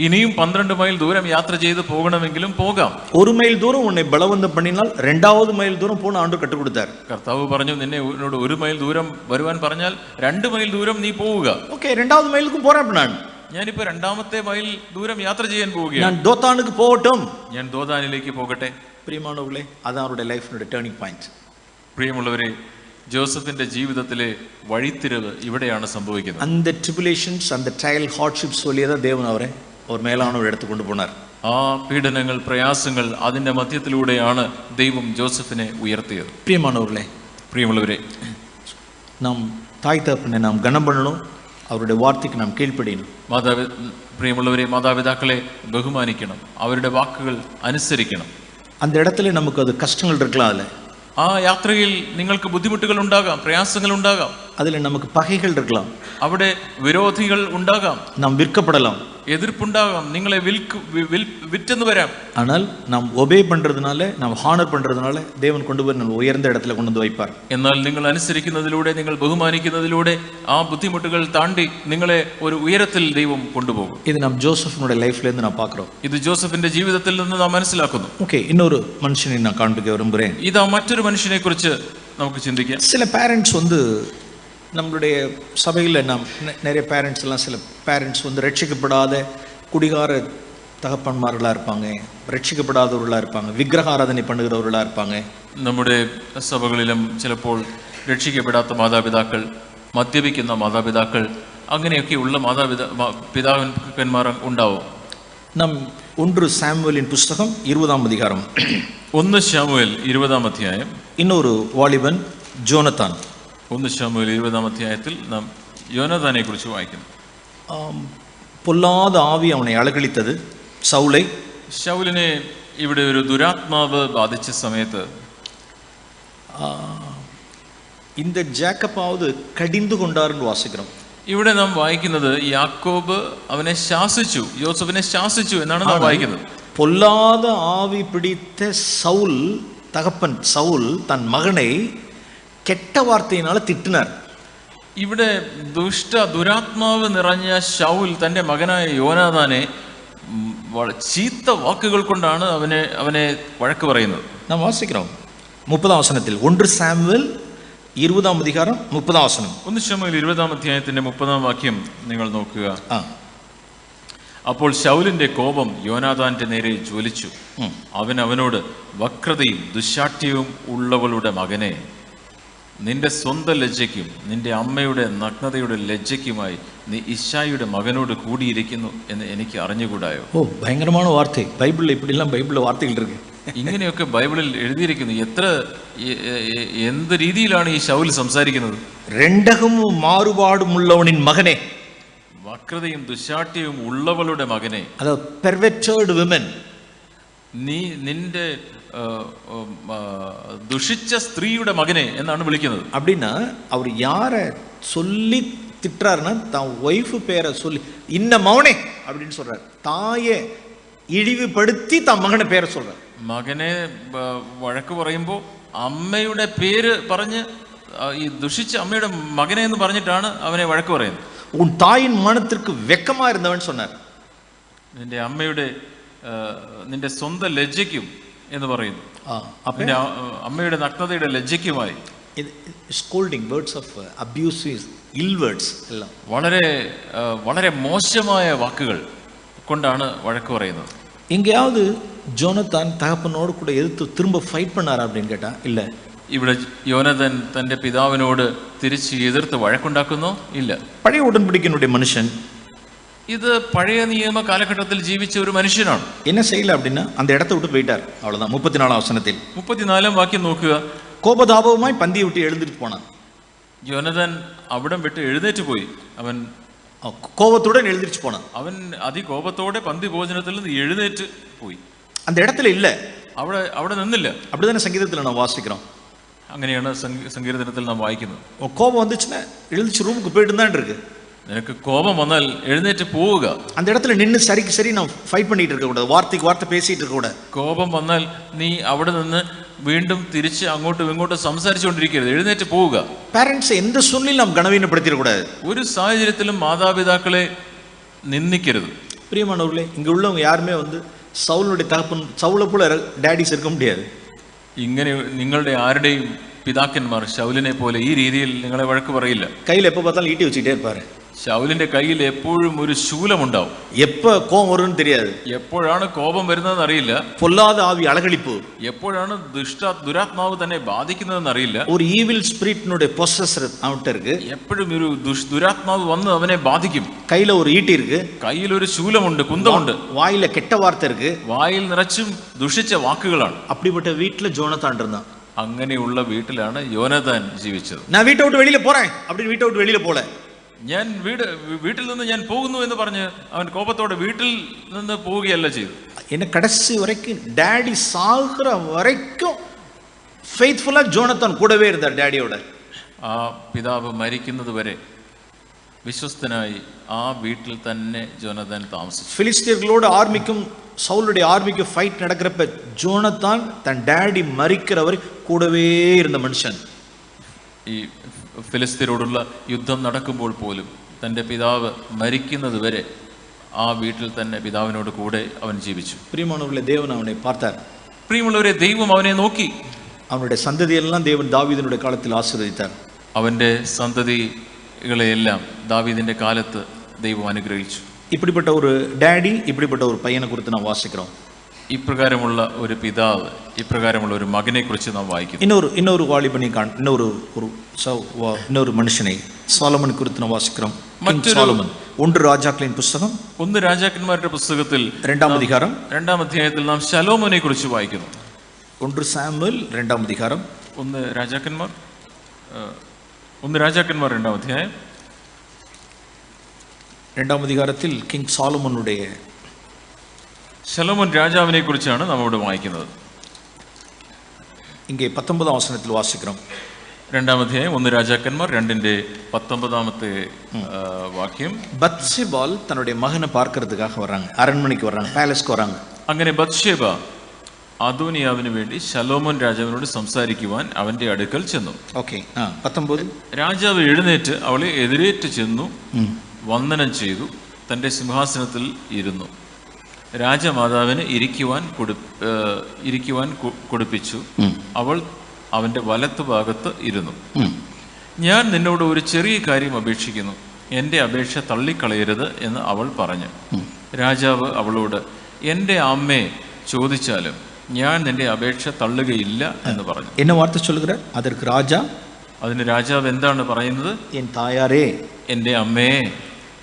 ഇനിയും 12 മൈൽ ദൂരം യാത്ര ചെയ്ത് പോകണമെങ്കിലും പോകാം. 1 മൈൽ ദൂരം ഉന്നെ ബലവന്തം പണിനാൽ 2ാவது മൈൽ ദൂരം പോണ ആണ്ട് കട്ടു കൊടുത്താർ. കർത്താവ് പറഞ്ഞു, എന്നോട് 1 മൈൽ ദൂരം വരുവാൻ പറഞ്ഞാൽ 2 മൈൽ ദൂരം നീ പോവുക. ഓക്കെ, 2ാவது മൈലിലേക്കും പോരാൻ ഞാൻ. ഞാനിപ്പോ 2ാമത്തെ മൈൽ ദൂരം യാത്ര ചെയ്യാൻ പോവുകയാണ്. ഞാൻ ദോതാനുക്ക് പോകട്ടും. ഞാൻ ദോതാനിലേക്ക് പോകട്ടെ. പ്രിയമാനവர்களே, അതാണ് അവരുടെ ലൈഫിന്റെ ടേണിംഗ് പോയിന്റ്. പ്രിയമുള്ളവരെ, ജോസഫിന്റെ ജീവിതത്തിലെ വഴിത്തിരിവ് ഇവിടെയാണ് സംഭവിക്കുന്നത്. அந்த tribulations and the trial hardships വഴിയാ ദേവൻ അവരെ ഒരു മേലാണ് എടുത്തു കൊണ്ടുപോണാർ. ആ പീഡനങ്ങൾ, പ്രയാസങ്ങൾ, അതിന്റെ മധ്യത്തിലൂടെയാണ് ദൈവം ജോസഫിനെ ഉയർത്തിയത്. പ്രിയമുള്ളവരെ, നാം തായ് തകപ്പനെ നാം ഗണം பண்ணணும், അവരുടെ വാർത്തയ്ക്ക് നാം കീഴ്പ്പെടണം. പ്രിയമുള്ളവരെ, മാതാപിതാക്കളെ ബഹുമാനിക്കണം, അവരുടെ വാക്കുകൾ അനുസരിക്കണം. அந்த இடத்துல நமக்கு அது கஷ்டங்கள் இருக்கலாம். அதில் ആ യാത്രയിൽ നിങ്ങൾക്ക് ബുദ്ധിമുട്ടുകൾ ഉണ്ടാകാം, പ്രയാസങ്ങൾ ഉണ്ടാകാം. അതിൽ നമുക്ക് പകകൾ இருக்கலாம். അവിടെ വിരോധികൾ ഉണ്ടാകാം. നാം വിற்கப்படலாம், എതിർപ്പുണ്ടാകാം, നിങ്ങളെ വിറ്റെന്ന് വരാം. ஆனால் நாம் ஒபே பண்றதுனால, நாம் ஹானர் பண்றதுனால தேவன் கொண்டு போய் நம்ம உயர்ந்த இடத்துல கொண்டு வந்து வைப்பார். എന്നാൽ നിങ്ങൾ അനുസരിക്കുന്നതിലൂടെ, നിങ്ങൾ ബഹുമാനിക്കുന്നതിലൂടെ ആ ബുദ്ധിമുട്ടുകൾ താണ്ടി നിങ്ങളെ ഒരു ഉയരത്തിൽ ദൈവം കൊണ്ടുപോകും. ഇത് നാം ജോസഫിന്റെ ലൈഫിൽ നിന്ന് നാം பார்க்கிறோம். ഇത് ജോസഫിന്റെ ജീവിതത്തിൽ നിന്ന് നാം മനസ്സിലാക്കുന്നു. ഓക്കേ, இன்னொரு മനുഷ്യനെ ഞാൻ കാണിക്കാൻ വിரும்புறேன். ഇതാ മറ്റൊരു മനുഷ്യനെ കുറിച്ച് നമുക്ക് ചിന്തിക്കാം. சில பேரண்ட்ஸ் வந்து நம்மளுடைய சபையில் நாம் நிறைய பேரண்ட்ஸ் எல்லாம், சில பேரண்ட்ஸ் வந்து ரட்சிக்கப்படாத குடிகார தகப்பன்மார்களாக இருப்பாங்க, ரட்சிக்கப்படாதவர்களாக இருப்பாங்க, விக்கிரக ஆராதனை பண்ணுகிறவர்களாக இருப்பாங்க. നമ്മുടെ സഭകളിലും ചിലപ്പോൾ രക്ഷിക്കപ്പെടാത്ത മാതാപിതാക്കൾ, മദ്യപിക്കുന്ന മാതാപിതാക്കൾ, അങ്ങനെയൊക്കെയുള്ള പിതാക്കന്മാർ ഉണ്ടാവും. നാം 1 സാമുവേലിൻ പുസ്തകം 20-ാം അധികാരം, 1 ശമൂവേൽ 20-ാം അധ്യായം. இன்னொரு வாலிபன் ஜோனத்தான். 1 ശമൂവേൽ 20-ാം അധ്യായത്തിൽ നാം യോനാഥാനെ കുറിച്ച് വായിക്കുന്നു. പൊല്ലാத ആവി അവനെ അലകളിത്തത് സൗളை. ശൗലിനെ ഇവിടെ ഒരു ദുരാത്മാവ് ബാധിച്ച സമയത്ത് இந்த ஜேக்கப்பாவது கடிந்து கொண்டாருன்னு வாசிக்கிறோம். ഇവിടെ നാം വായിക്കുന്നത് യാക്കോബ് അവനെ ശാസിച്ചു, യോസഫിനെ ശാസിച്ചു എന്നാണ് നാം വായിക്കുന്നത്. பொல்லாத ஆவி பிடித்த சவுல், தகப்பன் சவுல் தன் மகனை கெட்ட வார்த்தையினால திட்டினார். ഇവിടെ ദുരാത്മാവ് നിറഞ്ഞ ശൗൽ തൻ്റെ മകനായ യോനാഥാനെ ചീത്ത വാക്കുകൾ കൊണ്ടാണ് അവനെ വഴക്ക് പറയുന്നത്. നാം വാസിக்கிறோம் 30-ാം വചനത്തിൽ 1 സാമുവേൽ 20-ാം അധികാരം 30-ാം വചനം. 1 ശമൂവേൽ 20-ാം അധ്യായത്തിന്റെ 30-ാം വാക്യം നിങ്ങൾ നോക്കുക. അപ്പോൾ ശൗലിന്റെ കോപം യോനാഥാന്റെ നേരെ ജ്വലിച്ചു. അവനോട്, വക്രതയും ദുശ്ശാഠ്യവും ഉള്ളവളുടെ മകനെ, നിന്റെ സ്വന്തം ലജ്ജയ്ക്കും നിന്റെ അമ്മയുടെ നഗ്നതയുടെ ലജ്ജയ്ക്കുമായി നീ ഇശ്ശായിയുടെ മകനോട് കൂടിയിരിക്കുന്നു എന്ന് എനിക്ക് അറിഞ്ഞുകൂടായോ? ഭയങ്കരமான വാർത്ത. ബൈബിളിൽ ഇപ്പടിയെല്ലാം ബൈബിളിൽ വാർത്തകൾ ഇருக்கு. ഇങ്ങനെയൊക്കെ ബൈബിളിൽ എഴുതിയിരിക്കുന്നു. എന്ത് രീതിയിലാണ് ഈ ശൗൽ സംസാരിക്കുന്നത്? രണ്ടകവും മാറുപാടുമുള്ളവനിൻ മകനെ, വക്രതയും ദുശ്ശാഠ്യവും ഉള്ളവളുടെ മകനെ, അത് പെർവെർട്ടഡ് വിമൻ, നീ നിന്റെ ദുഷിച്ച സ്ത്രീയുടെ മകനെ എന്നാണ് വിളിക്കുന്നത്. அப்படின்னா அவர் யாரை சொல்லி திட்டுறாருன்னா தான் ஒய்ஃப் பேரை சொல்லி இன்ன மகனே அப்படின்னு சொல்றாரு. தாயை ഇഴിവുപെടുത്തി തൻ മകനെ പേര് சொல்றார். മകനെ വഴക്ക് പറയുമ്പോൾ അമ്മയുടെ പേര് പറഞ്ഞ്, ഈ ദുഷിച്ച അമ്മയുടെ മകനെ എന്ന് പറഞ്ഞിട്ടാണ് അവനെ വഴക്ക് പറയുന്നത്. ഉൻ തായിൻ മണത്തിற்கு വെക്കമാ ഇരുന്നവൻ சொன்னார். നിന്റെ അമ്മയുടെ നിന്റെ സ്വന്തം ലജ്ജയ്ക്കും എന്ന് പറയുന്നു. അമ്മയുടെ നഗ്നതയുടെ ലജ്ജയ്ക്കുമായി. സ്കോൾഡിംഗ്, വേർഡ്സ് ഓഫ് അബ്യൂസ്, ഇൽ വേർഡ്സ് എല്ലാം വളരെ വളരെ മോശമായ വാക്കുകൾ കൊണ്ടാണ് വഴക്ക് പറയുന്നത്. എങ്കയാவது ജോനത്താൻ തകപ്പനോട് കൂടെ എതിർത്ത് തിരുம்ப ഫൈറ്റ് பண்ணாரா அப்படின்னு കേട്ടാ ഇല്ല. ഇവിടെ യോനഥാൻ തന്റെ പിതാവിനോട് തിരിച്ച് എതിർത്ത് വഴക്കുണ്ടാക്കുന്നോ? ഇല്ല. പഴയ ഉടമ്പടിക്കനുடைய മനുഷ്യൻ, ഇത് പഴയ നിയമ കാലഘട്ടത്തിൽ ജീവിച്ച ഒരു മനുഷ്യനാണ്. என்ன செய்யல அப்படின்னா அந்த இடத்தை விட்டு போயிட்டார். அவ்வளவுதான். 34-ാം വചനത്തിൽ 34-ാം വാക്യം നോക്കുക. കോപതാപവുമായി പന്തി വിട്ട് എഴുന്നേറ്റ് പോണാൻ. യോനഥാൻ അവിടം വിട്ട് എഴുന്നേറ്റ് പോയി. അവൻ കോപത്തോടെ എഴുന്നേറ്റ് പോണാൻ. അവൻ അതികോപത്തോടെ പന്തി ഭോജനത്തിൽ നിന്ന് എഴുന്നേറ്റ് പോയി. அந்த இடத்துல இல்ல, അവിടെ നിന്നില്ല. அப்படிதானே சங்கீதத்துல நான் வாசிக்கிறோம். അങ്ങനെയാണ് സങ്കീർത്തനത്തിൽ നാം വായിക്കുന്നത്. கோபம் வந்துச்சுன்னா எழுந்திருச்சு ரூமுக்கு போயிட்டு தான் இருக்கு. നിനക്ക് കോപം വന്നാൽ എഴുന്നേറ്റ് പോവുക. அந்த இடத்துல நின்னு சரிக்கு சரி நான் ஃபைட் பண்ணிட்டு இருக்க கூடாது, வார்த்தைக்கு வார்த்தை பேசிட்டு இருக்க கூடாது. കോപം വന്നാൽ നീ അവിടെ നിന്ന് വീണ്ടും തിരിച്ച് അങ്ങോട്ടും ഇങ്ങോട്ടും സംസാരിച്ചുകൊണ്ടിരിക്കരുത്, എഴുന്നേറ്റ് പോവുക. പാരന്റ്സ് എന്ത് സൂழ்நிலையிலும் നാം ഗണവീനപ്പെടുത്തിடக்கூடாது. ഒരു സാഹചര്യത്തിലും മാതാപിതാക്കളെ നിന്ദിക്കരുത്. പ്രിയമാனவர்களே, இங்க உள்ளவங்க யாருமே வந்து சவுலுடைய தகப்பன் சவுலை போல ഡാഡീസ് இருக்க முடியாது. ഇങ്ങനെ നിങ്ങളുടെ ആരുടെയും പിതാക്കന്മാർ ശൗലിനെ പോലെ ഈ രീതിയിൽ നിങ്ങളെ വഴക്ക് പറയില്ല. കയ്യിൽ എപ്പോ பார்த்தாலும் ഈട്ടി വെച്ചിട്ടേ இருப்பாரு. ശൗലിന്റെ കയ്യിൽ എപ്പോഴും ഒരു ശൂലമുണ്ടാവും. എപ്പോ കോപം വരുമെന്ന് தெரியாது. എപ്പോഴാണ് കോപം വരുന്നതെന്ന് അറിയില്ല. പൊല്ലാத ആവി അലകളിപ്പ്, എപ്പോഴാണ് ദുരാത്മാവ് തന്നെ ബാധിക്കുന്നതെന്ന് അറിയില്ല. ഒരു ഈവിൽ സ്പിരിറ്റിനുடைய പൊസസർ അവൻகிட்ட இருக்கு. എപ്പോഴും ഒരു ദുരാത്മാവ് വന്ന് അവനെ ബാധിക്കും. കയ്യില ഒരു ഈട്ടി இருக்கு, കയ്യിൽ ഒരു ശൂലമുണ്ട്, കുന്തമുണ്ട്, വായില കെട്ട വാർത്ത இருக்கு, വായിൽ നിറച്ചും ദുഷിച്ച വാക്കുകളാണ്. அப்படிப்பட்ட வீட்ல ஜோனத்தான் இருந்தான். അങ്ങനെയുള്ള വീട്ടിലാണ് യോനഥാൻ ജീവിച്ചത്. ഞാൻ വീട്ടை വിട്ട് വെളിയിல போறேன் அப்படி വീട്ടை വിട്ട് വെളിയിல പോല, ഞാൻ വീട്ടിൽ നിന്ന് ഞാൻ പോകുന്നു എന്ന് പറഞ്ഞ് അവൻ കോപത്തോടെ വീട്ടിൽ നിന്ന് പോവുകയല്ല ചെയ്തു. എന്നെ കടസി വരയ്ക്കും ഡാഡി സാകുற വരയ്ക്കും ഫെയ്ത്ത്ഫുള്ളാ ജോനത്താൻ കൂടവേ ഇരുന്നാർ ഡാഡിയോട്. ആ പിതാവ് മരിക്കുന്നത് വരെ വിശ്വസ്തനായി ആ വീട്ടിൽ തന്നെ ജോനത്താൻ താമസിച്ചു. ഫിലിസ്തീയர்களோட ആർമിക്കും സൗലുடைய ആർമിക്കും ഫൈറ്റ് നടக்கிறப்ப ജോനത്താൻ തൻ ഡാഡി മരിக்கிறവരെ കൂടവേ ഇരുന്ന മനുഷ്യൻ. ഈ ഫിലിസ്തീനോടുള്ള യുദ്ധം നടക്കുമ്പോൾ പോലും തൻ്റെ പിതാവ് മരിക്കുന്നത് വരെ ആ വീട്ടിൽ തന്നെ പിതാവിനോട് കൂടെ അവൻ ജീവിച്ചു. പ്രിയമാനവர்களே, ദേവൻ അവനെ പാർത്താർ. പ്രിയമുള്ളവരെ, ദൈവം അവനെ നോക്കി. അവനുடைய സന്തതിയെല്ലാം ദേവൻ ദാവീദിനുடைய കാലത്തിൽ ആശീർവദിത്താർ. അവൻ്റെ സന്തതികളെയെല്ലാം ദാവീദിന്റെ കാലത്ത് ദൈവം അനുഗ്രഹിച്ചു. இப்படிப்பட்ட ஒரு டாடி, இப்படிப்பட்ட ஒரு பையனை குறித்து நாம் வாசிக்கிறோம். ഇപ്രകാരമുള്ള ഒരു പിതാവ്, ഇപ്രകാരമുള്ള ഒരു മകനെ കുറിച്ച് നാം വായിക്കുന്നു. இன்னொரு வாலிபனை இன்னொரு மனுஷனை സോളമൻ குறித்து നാം വാസിக்கிறோம். സോളമൻ. 1 രാജാക്കളിൻ പുസ്തകം 1 രാജാക്കന്മാരുടെ പുസ്തകത്തിൽ 2-ാം അധികാരം 2-ാം അധ്യായത്തിൽ നാം ശലോമോനെ കുറിച്ച് വായിക്കുന്നു. 1 സാമുവേൽ 2-ാം അധികാരം 1 രാജാക്കന്മാർ 2-ാം അധ്യായം രണ്ടാം അധികാരത്തിൽ കിങ് സോളമോനുடைய ശലോമോൻ രാജാവിനെ കുറിച്ചാണ് നമ്മോട് വായിക്കുന്നത്. ഇங்கே 19 വചനത്തിൽ വാസിக்கிறோம். രണ്ടാം അധ്യായം 1 രാജാക്കന്മാർ 2:19 വാക്യം. பத்சேபால் தன்னுடைய மகனை பார்க்கிறதுக்காக வர்றாங்க, அரண்மனைக்கு வர்றாங்க, பேலஸ்க்கு வர்றாங்க. അങ്ങനെ ബത്ശേബ അദോനിയാവിന് വേണ്ടി ശലോമോൻ രാജാവിനോട് സംസാരിക്കുവാൻ അവന്റെ അടുക്കൽ ചെന്നു. ഓക്കെ. 19 രാജാവ് എഴുന്നേറ്റ് അവളെ എതിരേറ്റ് ചെന്നു, വന്ദനം ചെയ്തു, തന്റെ സിംഹാസനത്തിൽ ഇരുന്നു. രാജമാതാവിന് ഇരിക്കുവാൻ കൊടുപ്പിച്ചു. അവൾ അവന്റെ വലത്തു ഭാഗത്ത് ഇരുന്നു. ഞാൻ നിന്നോട് ഒരു ചെറിയ കാര്യം അപേക്ഷിക്കുന്നു, എൻ്റെ അപേക്ഷ തള്ളിക്കളയരുത് എന്ന് അവൾ പറഞ്ഞു. രാജാവ് അവളോട്, എൻ്റെ അമ്മയെ ചോദിച്ചാലും ഞാൻ നിന്റെ അപേക്ഷ തള്ളുകയില്ല എന്ന് പറഞ്ഞു. എന്ന വാർത്ത ചൊല്ലുகிறார் அதற்கு ராஜா, അതിന് രാജാവ് എന്താണ് പറയുന്നത്? என் தாயாரே, എൻ്റെ അമ്മയെ.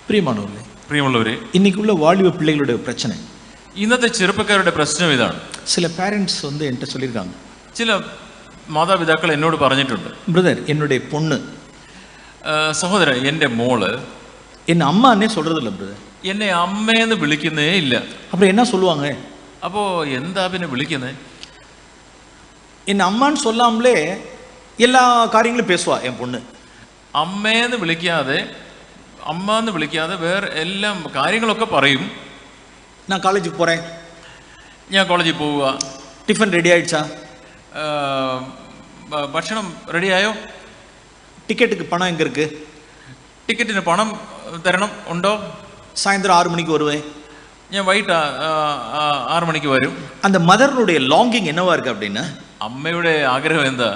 പ്രിയമുള്ളവരെ, இன்னைக்குள்ள வாலிப பிள்ளைகளுடைய பிரச்சனை, ഇന്നത്തെ ചെറുപ്പക്കാരുടെ പ്രശ്നം ഇതാണ്. சில பேரண்ட்ஸ் வந்து என்கிட்ட சொல்லியிருக்காங்க, ചില മാതാപിതാക്കൾ എന്നോട് പറഞ്ഞിട്ടുണ്ട്, பிரதர் என்னுடைய பொண்ணு, സഹോദര എൻ്റെ മോള് என்ன அம்மானே சொல்றது இல்ல பிரதர், എന്നെ അമ്മയെന്ന് വിളിക്കുന്നേ ഇല്ല. அப்புறம் என்ன சொல்லுவாங்க? അപ്പോ എന്താ പിന്നെ വിളിക്കുന്നത്? என்ன அம்மான்னு சொல்லாமலே எல்லா കാര്യങ്ങളും பேசுவா என் பொண்ணு. അമ്മയെന്ന് വിളിക്കാതെ, അമ്മ എന്ന് വിളിക്കാതെ വേറെ എല്ലാം കാര്യങ്ങളൊക്കെ പറയും. ഞാൻ കോളേജിൽ പോறேன், ഞാൻ കോളേജിൽ പോവുക, ടിഫിൻ റെഡി ആയിച്ചാ, ഭക്ഷണം റെഡിയായോ, ടിക്കറ്റുക്ക് പണം എങ്ക ഇருக்கு, ടിക്കറ്റിന് പണം തരണം ഉണ്ടോ, സായന്തരം 6 മണിക്ക് വരുവേ, ഞാൻ വൈകിട്ട് 6 മണിക്ക് വരും. அந்த மதர்னுடைய லாங்கிங் என்னவா இருக்கு அப்படின்னா, അമ്മയുടെ ആഗ്രഹം എന്താ?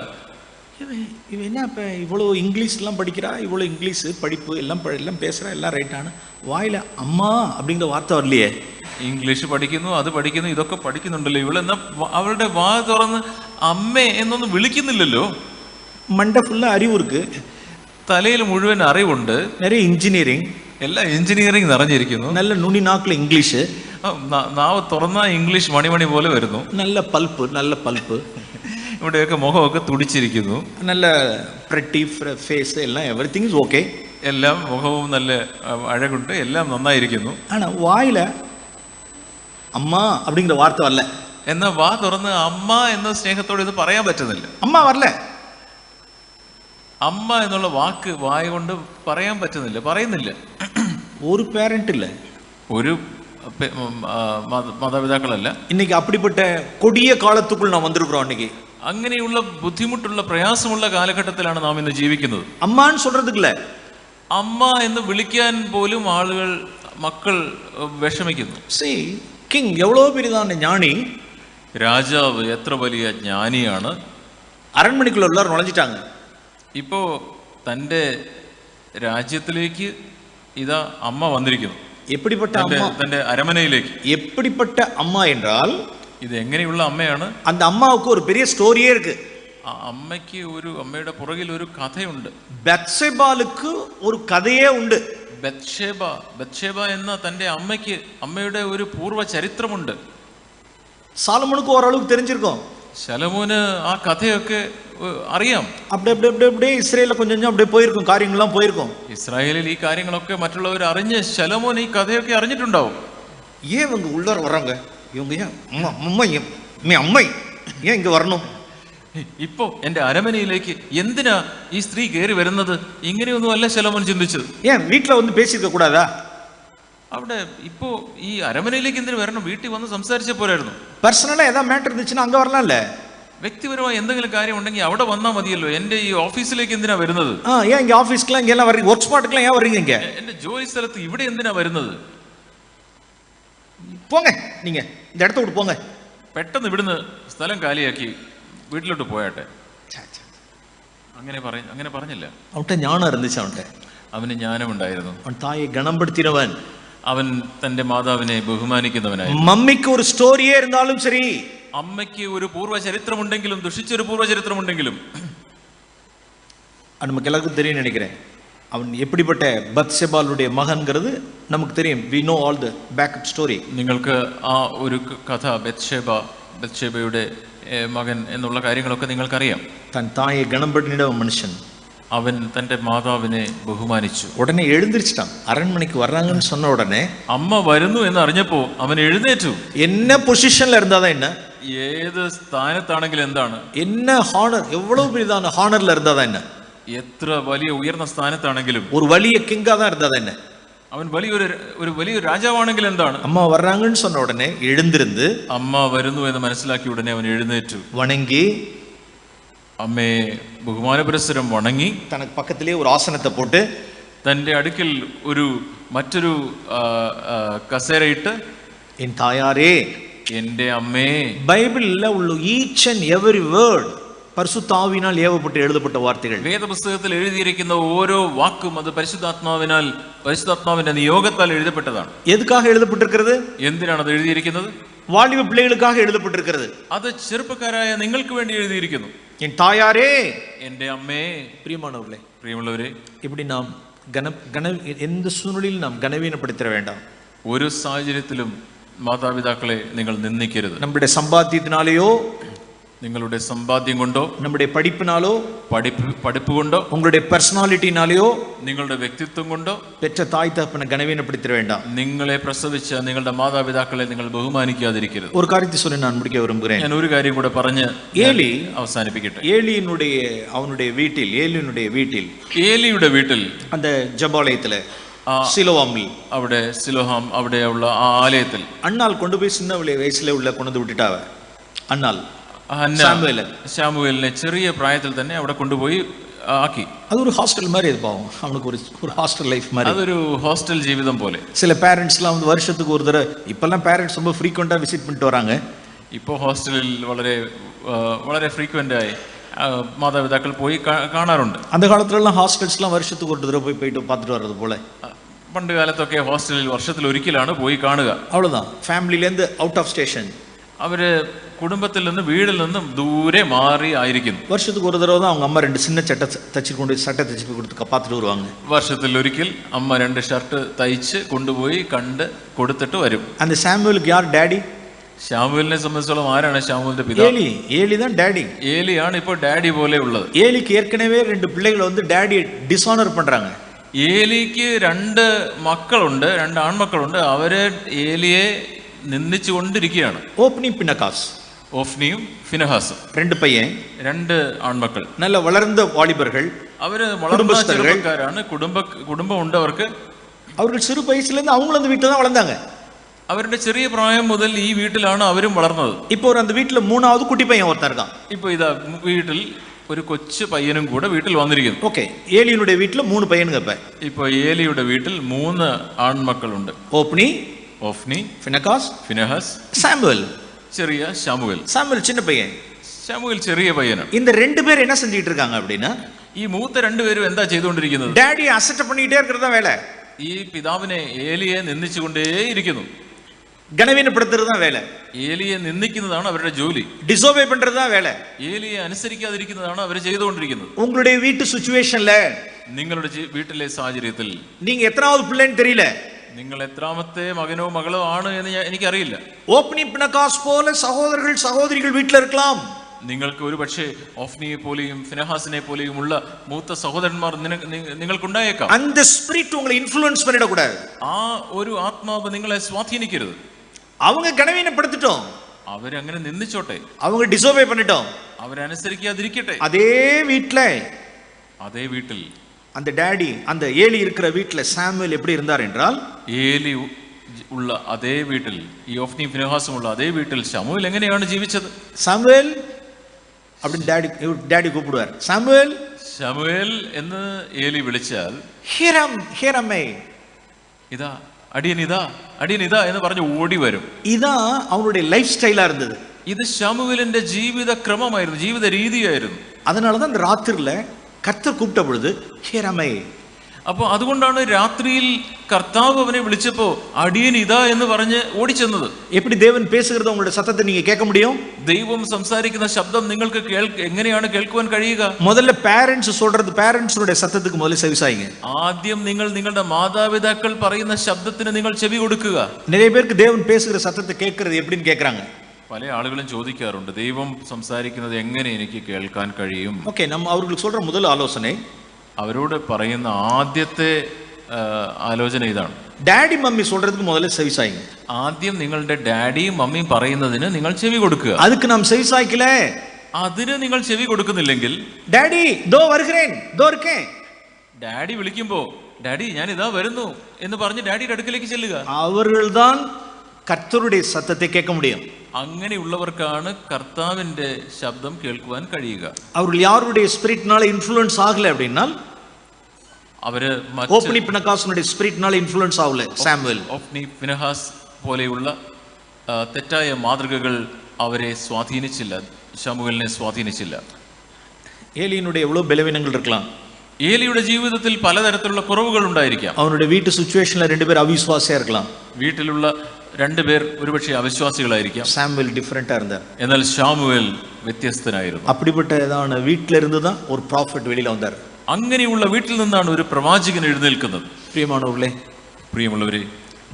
இவன் என்ன இப்போ இவ்வளோ இங்கிலீஷ்லாம் படிக்கிறா, இவ்வளோ இங்கிலீஷ் படிப்பு எல்லாம் பேசுகிறா, எல்லாம் ரைட்டாണ്, വായില അമ്മ அப்படிங்கிற വാർത്ത വരില്ലേ? ഇംഗ്ലീഷ് പഠിക്കുന്നു, അത് പഠിക്കുന്നു, ഇതൊക്കെ പഠിക്കുന്നുണ്ടല്ലോ ഇവളെന്നാ അവളുടെ വാ തുറന്ന് അമ്മേ എന്നൊന്നും വിളിക്കുന്നില്ലല്ലോ. മണ്ട ഫുള്ള് അറിവ് ഇருக்கு, തലയിൽ മുഴുവൻ അറിവുണ്ട്, നിറയെ എഞ്ചിനീയറിംഗ്, എല്ലാം എഞ്ചിനീയറിംഗ് നിറഞ്ഞിരിക്കുന്നു, നല്ല നുണി നാക്കിൽ ഇംഗ്ലീഷ്, നാവ് തുറന്ന ഇംഗ്ലീഷ് മണിമണി പോലെ വരുന്നു, നല്ല പൾപ്പ്, ഇവിടെയൊക്കെ മുഖമൊക്കെ തുടിച്ചിരിക്കുന്നു, നല്ല പ്രെറ്റി ഫേസ്, എല്ലാം എവറിത്തിങ് ഇസ് ഓക്കെ, എല്ലാം മുഖവും നല്ല അഴകുണ്ട്, എല്ലാം നന്നായിരിക്കുന്നു. ആണ് വായില അമ്മ அப்படிங்கிற വാർത്ത വരല. എന്നാ വാ തുറന്ന് അമ്മ എന്ന സ്നേഹത്തോടെ ഇത് പറയാൻ പറ്റുന്നില്ല. അമ്മ വരല, അമ്മ എന്നുള്ള വാക്ക് വായ കൊണ്ട് പറയാൻ പറ്റുന്നില്ല, പറയുന്നില്ല. ഒരു പേരന്റ് ഇല്ല, ഒരു മാതാപിതാക്കളല്ല. இன்னைக்கு அப்படிப்பட்ட கொடிய காலத்துக்குள் நாம் வந்திருக்கிறோம். இன்னைக்கு അങ്ങനെയുള്ള ബുദ്ധിമുട്ടുള്ള പ്രയാസമുള്ള കാലഘട്ടത്തിലാണ് നാം ഇന്ന് ജീവിക്കുന്നത്. അമ്മാന്ന് சொல்றதுக்குல, അമ്മ എന്ന് വിളിക്കാൻ പോലും ആളുകൾ, മക്കൾ വിഷമിക്കുന്നു. See, കിങ് എവ്വളോ പെരിതാണ് ஞானி, രാജാവ് എത്ര വലിയ ജ്ഞാനിയാണ്. அரண்மனைக்குள்ள எல்லாரும் நுழைஞ்சிட்டாங்க. ഇപ്പോ തൻ്റെ രാജ്യത്തിലേക്ക് ഇതാ അമ്മ വന്നിരിക്കുന്നു. எப்படிப்பட்ட அம்மா? തൻ്റെ അരമനയിലേക്ക്. எப்படிப்பட்ட அம்மா என்றால், ഇത് എങ്ങനെയുള്ള അമ്മയാണ്? அந்த அம்மாவுக்கு ஒரு பெரிய ஸ்டோரியே இருக்கு. ആ അമ്മയ്ക്ക് അമ്മയുടെ പുറകിൽ ഒരു കഥയുണ്ട്. ബത്സേബാലുക്ക് ഒരു കഥയേ ഉണ്ട്. ബത്ശേബ എന്ന തൻ്റെ അമ്മയ്ക്ക്, അമ്മയുടെ ഒരു പൂർവ്വ ചരിത്രമുണ്ട്. സാലമോനുക്ക് ഓരളவுக்கு தெரிஞ்சிருக்கும். ശലോമോന് ആ കഥയൊക്കെ അറിയാം. அப்படியே இஸ்ரேல்ல கொஞ்சம் அப்படியே போயிருக்கும், കാര്യങ്ങളെല്ലാം போயிருக்கும். ഇസ്രായേലിൽ ഈ കാര്യങ്ങളൊക്കെ മറ്റുള്ളവർ അറിഞ്ഞ് ശലോമോൻ ഈ കഥയൊക്കെ അറിഞ്ഞിട്ടുണ്ടാവും. ஏன் இவங்க உள்ளார வராங்க, இவங்க ஏன் അമ്മ ஏன் இங்க வரணும், ഇപ്പോ എന്റെ അരമനയിലേക്ക് എന്തിനാ ഈ സ്ത്രീ കയറി വരുന്നത്, ഇങ്ങനെയൊന്നും അല്ല ശലോമോൻ ചിന്തിച്ചത്. ஏன் வீட்டுல வந்து பேசியிருக்க கூடாதா, അവിടെ ഇപ്പോ ഈ അരമനയിലേക്ക് എന്തിനു വരണം, വീട്ടിൽ വന്ന് സംസാരിച്ച പോരായിരുന്നു. പേഴ്സണലാ ഏതാ മാറ്റർ ഇരുந்துச்சுன்னா അങ്ക வரலாம்ல, വ്യക്തിപരമായി എന്തെങ്കിലും കാര്യം ഉണ്ടെങ്കിൽ അവിടെ വന്നാൽ മതിയല്ലോ. എന്റെ ഈ ഓഫീസിലേക്ക് എന്തിനാ വരുന്നത്? ஏன் இங்க ஆபீஸ்க்குலாம் இங்க எல்லாம் வர்றீங்க, ஒர்க் ஸ்பாட்டுக்குலாம் ஏன் வர்றீங்க, இங்க എന്റെ ജോലി സ്ഥലത്ത് ഇവിടെ എന്തിനാ വരുന്നത്? போங்க, நீங்க இந்த இடத்த விட்டு போங்க, പെട്ടെന്ന് ഇവിടുന്ന് സ്ഥലം കാലിയാക്കി വീട്ടിലോട്ട് പോയാട്ടെ. അങ്ങനെ പറഞ്ഞില്ല. അവന്റെ ஞானம் இருந்துச்சு, അവന് ജ്ഞാനമുണ്ടായിരുന്നു. അവൻ തായെ ഗണപ്പെടുത്തിനവൻ, അവൻ തന്റെ മാതാവിനെ ബഹുമാനിക്കുന്നവനായി. മമ്മിക്ക് ഒരു സ്റ്റോറിയേ ഇരുന്നാലും ശരി, അമ്മയ്ക്ക് ഒരു പൂർവ്വ ചരിത്രമുണ്ടെങ്കിലും, ദുഷിച്ചൊരു പൂർവ്വ ചരിത്രമുണ്ടെങ്കിലും, அது நமக்கு எல்லாருக்கும் தெரியும் நினைக்கிறேன். அவன் எப்படிப்பட்ட பத்சேபாலுடைய மகன்கிறது நமக்கு தெரியும். we know all the backup story. നിങ്ങൾക്ക് ആ ഒരു കഥ, ബത്ശേബയുടെ മകൻ എന്നുള്ള കാര്യങ്ങളൊക്കെ നിങ്ങൾക്കറിയാം. തൻ തായെ ഗണപ്പെടുത്തിന മനുഷ്യൻ, അവൻ തന്റെ മാതാവിനെ ബഹുമാനിച്ചു. உடனே எழுந்திருச்சிட்டான். அரண்மனைக்கு வர்றாங்கன்னு சொன்ன உடனே അമ്മ വരുന്നു എന്ന് അറിഞ്ഞപ്പോ അവൻ എഴുന്നേറ്റു. என்ன பொசிஷன்ல இருந்தாதான் என்ன, ഏത് സ്ഥാനത്താണെങ്കിൽ എന്താണ്, என்ன ஹானர், எவ்வளவு பெரிதான ஹானர்ல இருந்தாதான் என்ன, എത്ര വലിയ ഉയർന്ന സ്ഥാനത്താണെങ്കിലും ஒரு வலிய கிங்கா தான் இருந்தாதான் என்ன, അവൻ വലിയൊരു രാജാവാണെങ്കിൽ എന്താണ്. அம்மா வர்றாங்கன்னு சொன்ன உடனே எழுந்திருந்து അമ്മ വരുന്നു എന്ന് മനസ്സിലാക്കിയ ഉടനെ അവൻ എഴുന്നേറ്റു. வணங்கி അമ്മയെ ബഹുമാനപുരസ്സരം വണങ്ങി தனக்கு பக்கத்திலே ஒரு ஆசனத்தை போட்டு തന്റെ അടുക്കൽ മറ്റൊരു കസേരയിട്ട് என் தாயாரே, എന്റെ അമ്മേ. பைபிள்ல உள்ள ஈச் அண்ட் எவரி வேர்ட் பரிசுத்த ஆவியினால் ஏவப்பட்டு எழுதப்பட்ட வார்த்தைகள். വേദപുസ്തകത്തിൽ എഴുതിയിരിക്കുന്ന ഓരോ വാക്കും അത് പരിശുദ്ധാത്മാവിന്റെ നിയോഗത്താൽ എഴുതപ്പെട്ടതാണ്. எதுக்காக எழுதப்பட்டிருக்கிறது? എന്തിനാണ് അത് എഴുതിയിരിക്കുന്നത്? வாலிப பிள்ளைகளுக்காக எழுதப்பட்டிருக்கிறது. അത് ചെറുപ്പക്കാരായ നിങ്ങൾക്ക് വേണ്ടി എഴുതിയിരിക്കുന്നു. என் தாயாரே, എന്റെ അമ്മേ. பிரியமானவர்களே, പ്രിയമുള്ളവരെ, இப்படி நாம் எந்த சூழ்நிலையில் நாம் கனவீனப்படுத்திட வேண்டாம். ഒരു സാഹചര്യത്തിലും മാതാപിതാക്കളെ നിങ്ങൾ നിന്ദിക്കരുത്. நம்முடைய சம்பாத்தியத்தினாலேயோ, നിങ്ങളുടെ സമ്പാദ്യം കൊണ്ടോ, நம்முடைய படிப்பினாலோ, പഠിപ്പ് കൊണ്ടോ, உங்களுடைய பர்சனாலிட்டினாலேயோ, നിങ്ങളുടെ വ്യക്തിത്വം കൊണ്ടോ பெற்ற தாய் தகப்பனை கனவீனப்படுத்திட வேண்டாம். നിങ്ങളെ പ്രസവിച്ച നിങ്ങളുടെ മാതാപിതാക്കളെ നിങ്ങൾ ബഹുമാനിക്കാതിരിക്കരുത്. ஒரு காரியத்தை சொல்லி நான் முடிக்க விரும்புகிறேன். ഞാൻ ഒരു കാര്യം കൂടെ പറഞ്ഞ് ஏலி അവസാനിപ്പിക്കട്ടെ. அவனுடைய வீட்டில், ஏலியினுடைய வீட்டில், ഏലിയുടെ വീട്ടിൽ, அந்த ஜபாலயத்துல, சிலோவாமில், അവിടെ സിലോഹാം അവിടെയുള്ള ആ ആലയത്തിൽ அண்ணால் கொண்டு போய் சின்ன வயசுல உள்ள கொண்டு விட்டுட்டாவ. அண்ணால் ശാമുവേലിനെ ചെറിയ പ്രായത്തിൽ തന്നെ അവിടെ കൊണ്ടുപോയി ആക്കി. അതൊരു ഹോസ്റ്റൽ மாதிரி இது பாவம், அவனுக்கு ஒரு ஹாஸ்டல் லைஃப் மாதிரி. അതൊരു ഹോസ്റ്റൽ ജീവിതം പോലെ. சில பேரண்ட்ஸ்லாம் வந்து வருஷத்துக்கு ஒரு தடவை, இப்பெல்லாம் பேரண்ட்ஸ் ரொம்ப ஃப்ரீக்வெண்டா விசிட் பண்ணிட்டு வராங்க. ഇപ്പോൾ ഹോസ്റ്റലിൽ വളരെ ഫ്രീക്വന്റ് ആയി മാതാപിതാക്കൾ പോയി കാണാറുണ്ട്. அந்த காலத்துலலாம் ஹாஸ்டல்ஸ்லாம் வருஷத்துக்கு ஒரு தடவை போயிட்டு பார்த்துட்டு வர்றது போல. പണ്ട് കാലത്തൊക്കെ ഹോസ്റ്റലിൽ വർഷത്തിൽ ഒരിക്കലാണ് പോയി കാണുക. அவ்வளவுதான். ஃபேமிலிலேருந்து அவுட் ஆஃப் ஸ்டேஷன். അവര് കുടുംബത്തിൽ നിന്ന് വീടിൽ നിന്നും ദൂരെ മാറി ആയിരിക്കുന്നു. வருஷத்துக்கு ஒரு தடவை தான் அவங்க அம்மா 2 சின்ன சட்டை தச்சு கொடுத்து பார்த்துட்டு வருவாங்க. വർഷത്തിൽ ഒരിക്കൽ അമ്മ 2 ഷർട്ട് തയ്ച്ച് കൊണ്ടുപോയി കണ്ട് കൊടുത്തിട്ട് വരും. அந்த சாமுவேலுக்கு யார் டாடி? ശാമുവേലിനെ സംബന്ധിച്ചോളം ആരാണ് ശാമുവേലിന്റെ പിതാവ്? ஏலி தான் டாடி. ഏലിയാണ് ഇപ്പോൾ ഡാഡി പോലെ ഉള്ളത്. ஏலிக்கு ஏற்கனவே 2 பிள்ளைகள் வந்து டாடி டிஸானர் பண்றாங்க. ഏലിക്ക് 2 മക്കളുണ്ട്, 2 ആൺമക്കളുണ്ട്. അവര് ഏലിയെ നിന്ദിച്ചു കൊണ്ടിരിക്കുകയാണ്. ഓഫ്നിയും ഫിനഹാസും 2 பையன், 2 ആൺമക്കൾ, നല്ല വളർന്ന വാലിബர்கள். അവര് വളർന്ന ചെറുപ്പക്കാരാണ്, കുടുംബം ഉണ്ട് അവർക്ക്. അവർക്ക് ചെറു വയസ്സിലിருந்து அவங்களும் அந்த வீட்டில் தான் வளர்ந்தாங்க. അവരുടെ ചെറിയ പ്രായം മുതൽ ഈ വീട്ടിലാണ് അവരും വളർന്നത്. ഇപ്പോൾ அந்த வீட்டில் 3வது കുട്ടി പയ്യൻ ஒருத்தன் இருக்கான். ഇപ്പോൾ ഇതാ വീട്ടിൽ ഒരു കൊച്ചു പയ്യനും കൂടെ വീട്ടിൽ വന്നിരിക്കുന്നു. ഓക്കേ, ഏലിയുടെ വീട്ടിൽ 3 പയ്യനുകൾ. ഇപ്പോൾ ഏലിയുടെ വീട്ടിൽ 3 ആൺമക്കളുണ്ട്. ഓഫ്നി, ഫിനഹാസ്, സാമുവേൽ, ചെറിയ ശാമുവേൽ. സാമുവേൽ சின்ன பையன், ശാമുവേൽ ചെറിയ പയ്യനാണ്. இந்த 2 பேர் என்ன செஞ்சிட்டு இருக்காங்க அப்படினா, ഈ മൂത്ത 2 പേരും എന്താ ചെയ്തുകൊണ്ടിരിക്കുന്നത്? ഡാഡി അസറ്റ് பண்ணிட்டே இருக்கிறதா வேலை. ഈ പിതാവിനെ ഏലിയെ നിന്ദിച്ചുകൊണ്ടേയിരിക്കുന്നു. ഗണവീനപ്പെടുത്തുന്നതാ വേല. ഏലിയെ നിന്ദിക്കുന്നതാണ് അവരുടെ ജോലി. ഡിസോബേ പண்றதா വേല. ഏലിയെ അനുസരിക്കാതിരിക്കുന്നതാണ് അവർ ചെയ്തുകൊണ്ടിരിക്കുന്നത്. உங்களுடைய வீட்டு സിറ്റുവേഷനിൽ, നിങ്ങളുടെ വീട്ടിലെ സാഹചര്യത്തിൽ நீங்க எத்தனாவது பிள்ளைன்னு தெரியல, നിങ്ങൾ എത്രാമത്തെ മകനോ മകളോ ആണ് എന്ന് എനിക്കറിയില്ല. ഓഫ്നി പിനഹാസ് പോലെ സഹോദരികൾ വീട്ടിൽ இருக்கலாம். നിങ്ങൾക്ക് ഒരു പക്ഷേ ഓഫ്നിയെ പോലെയും ഫിനഹാസിനെ പോലെയും ഉള്ള മൂത്ത സഹോദരന്മാർ നിങ്ങൾക്കുണ്ടായേക്കാം. அந்த ஸ்பிரிட் உங்களை இன்ஃப்ளூயன்ஸ் பண்ணிட கூடாது. ആ ഒരു ആത്മാവ് നിങ്ങളെ സ്വാധീനിക്കരുത്. அவங்க கனவீனப்படுத்திட்டோம், അവരങ്ങനെ നിന്ദിച്ചോട്ടെ, அவங்க டிசோபே பண்ணிட்டோம், അവരനുസരിക്കാതിരിക്കട്ടെ. அதே വീട്ടിൽ அந்த டாடி, அந்த ஏலி இருக்கிற வீட்டில் சாமுவேல் எப்படி இருந்தார் என்றால், ഏലി ഉള്ള അതേ വീട്ടിൽ, ഈ ഓഫ്നി ഫിനഹാസും ഉള്ള അതേ വീട്ടിൽ ശമൂവേൽ എങ്ങനെയാണ് ജീവിച്ചത്? സാമുവേൽ அப்படின்னு டாடி கூப்பிடுவார். ശമൂവേൽ എന്ന് ഏലി വിളിച്ചാൽ ഹീരമ്മേ, ഇതാ അടിയൻ ഇതാ എന്ന് പറഞ്ഞ് ഓടി വരും. ഇതാ അവരുടെ ലൈഫ് സ്റ്റൈലാ ഇരുന്നത്. ഇത് ശമൂവേലിന്റെ ജീവിത ക്രമമായിരുന്നു, ജീവിത രീതിയായിരുന്നു. அதனாலதான் அந்த ராத்திரில கர்த்தர் கூப்பிட்ட பொழுது ஹீரമ്മേ. അപ്പോൾ അതുകൊണ്ടാണ് രാത്രിയിൽ കർത്താവ് അവനെ വിളിച്ചപ്പോ അടിയൻ ഇതാ എന്ന് പറഞ്ഞ് ഓടിച്ചെന്നത്. எப்படி தேவன் பேசுகிறது உங்களுடைய சத்தத்தை நீங்க கேட்க முடியும்? ദൈവം സംസാരിക്കുന്ന ശബ്ദം നിങ്ങൾക്ക് എങ്ങനെയാണ് കേൾക്കുവാൻ കഴിയുക? முதல்ல பேரண்ட்ஸ் சொல்றது, பேரண்ட்ஸுடைய சத்தத்துக்கு முதல்ல செவிசாய்ங்க. ആദ്യം നിങ്ങൾ നിങ്ങളുടെ മാതാപിതാക്കൾ പറയുന്ന ശബ്ദത്തിന് നിങ്ങൾ ചെവി കൊടുക്കുക. நிறைய பேருக்கு தேவன் பேசுகிற சத்தத்தை கேட்கிறது எப்படின்னு கேக்குறாங்க. പല ആളുകളും ചോദിക്കാറുണ്ട്, ദൈവം സംസാരിക്കുന്നത് എങ്ങനെ എനിക്ക് കേൾക്കാൻ കഴിയും? ஓகே, நம்ம அவங்களுக்கு சொல்ற முதல் ஆலோசனை, അവരോട് പറയുന്ന ആദ്യത്തെ ആലോചന ഇതാണ്. ഡാഡി മമ്മി சொல்றதுக்கு முதல்ல செவி சாய்ங்க. ആദ്യം നിങ്ങളുടെ ഡാഡിയും മമ്മിയും പറയുന്നതിന് നിങ്ങൾ ചെവി കൊടുക്കുക. அதுக்கு நாம் செவி சாய்க்கல, അതിന് നിങ്ങൾ ചെവി കൊടുക്കുന്നില്ലെങ്കിൽ, ഡാഡി ദോ വരുகிறேன் ദോ இருக்கேன், ഡാഡി വിളിക്കുമ്പോ ഡാഡി ഞാൻ ഇതാ വരുന്നു എന്ന് പറഞ്ഞ് ഡാഡിയുടെ അടുക്കലേക്ക് ചെല്ലുക. அவர்கள்தான் கர்த்தருடைய சத்தத்தை கேட்க முடியும். അങ്ങനെയുള്ളവർക്കാണ് കർത്താവിന്റെ ശബ്ദം കേൾക്കുവാൻ കഴിയുക. அவர்கள் யாருடைய ஸ்பிரிட்னால இன்ஃப்ளூயன்ஸ் ஆகல அப்படின்னா, അവര് ഓഫ്നി പിനഹാസിന്റെ സ്പിരിറ്റിനാல ഇൻഫ്ലുവൻസ് ആവില്ല സാമുവൽ. ഓഫ്നി പിനഹാസ് പോലെയുള്ള തെറ്റായ മാതൃകകൾ അവരെ സ്വാധീനിച്ചില്ല, ശമൂവേലിനെ സ്വാധീനിച്ചില്ല. ഏലിയുടെ എவ்வளவு ബലവീനങ്ങൾ இருக்கலாம். ഏലിയുടെ ജീവിതത്തിൽ പലതരത്തിലുള്ള കുറവുകൾ ഉണ്ടായിരിക്കാം. അവരുടെ വീട്ടു സിറ്റുവേഷനിൽ രണ്ടുപേർ അവിശ്വാസിയാ இருக்கலாம். വീട്ടിലുള്ള രണ്ടുപേർ ഒരുപക്ഷെ അവിശ്വാസികളായിരിക്കാം. സാമുവൽ ഡിഫറെന്റാ இருந்தார். എന്നാൽ ശമൂവേൽ വ്യത്യസ്തനായിരുന്നു. அப்படிப்பட்ட ஏதான வீட்ல இருந்து தான் ஒரு ப்ராஃபட் வெளியில வந்தார். അങ്ങനെയുള്ള വീട്ടിൽ നിന്നാണ് ഒരു പ്രവാചകൻ എഴുന്നേൽക്കുന്നത്. പ്രിയമുള്ളവരെ,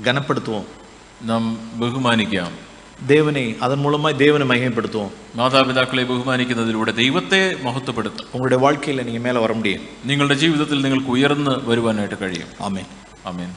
ഗനപ്പെടുത്തുவோம், നാം ബഹുമാനിക്കാം ദേവനെ. അതൻ മൂലമായി ദേവനെ മഹിമപ്പെടുത്തുவோம். മാതാപിതാക്കളെ ബഹുമാനിക്കുന്നതിലൂടെ ദൈവത്തെ മഹത്വപ്പെടുത്തും. ഉങ്ങളുടെ வாழ்க்கையில நீங்க மேல வர முடியும். നിങ്ങളുടെ ജീവിതത്തിൽ നിങ്ങൾക്ക് ഉയർന്നു വരുവാനായിട്ട് കഴിയും. ആമേൻ. ആമേൻ.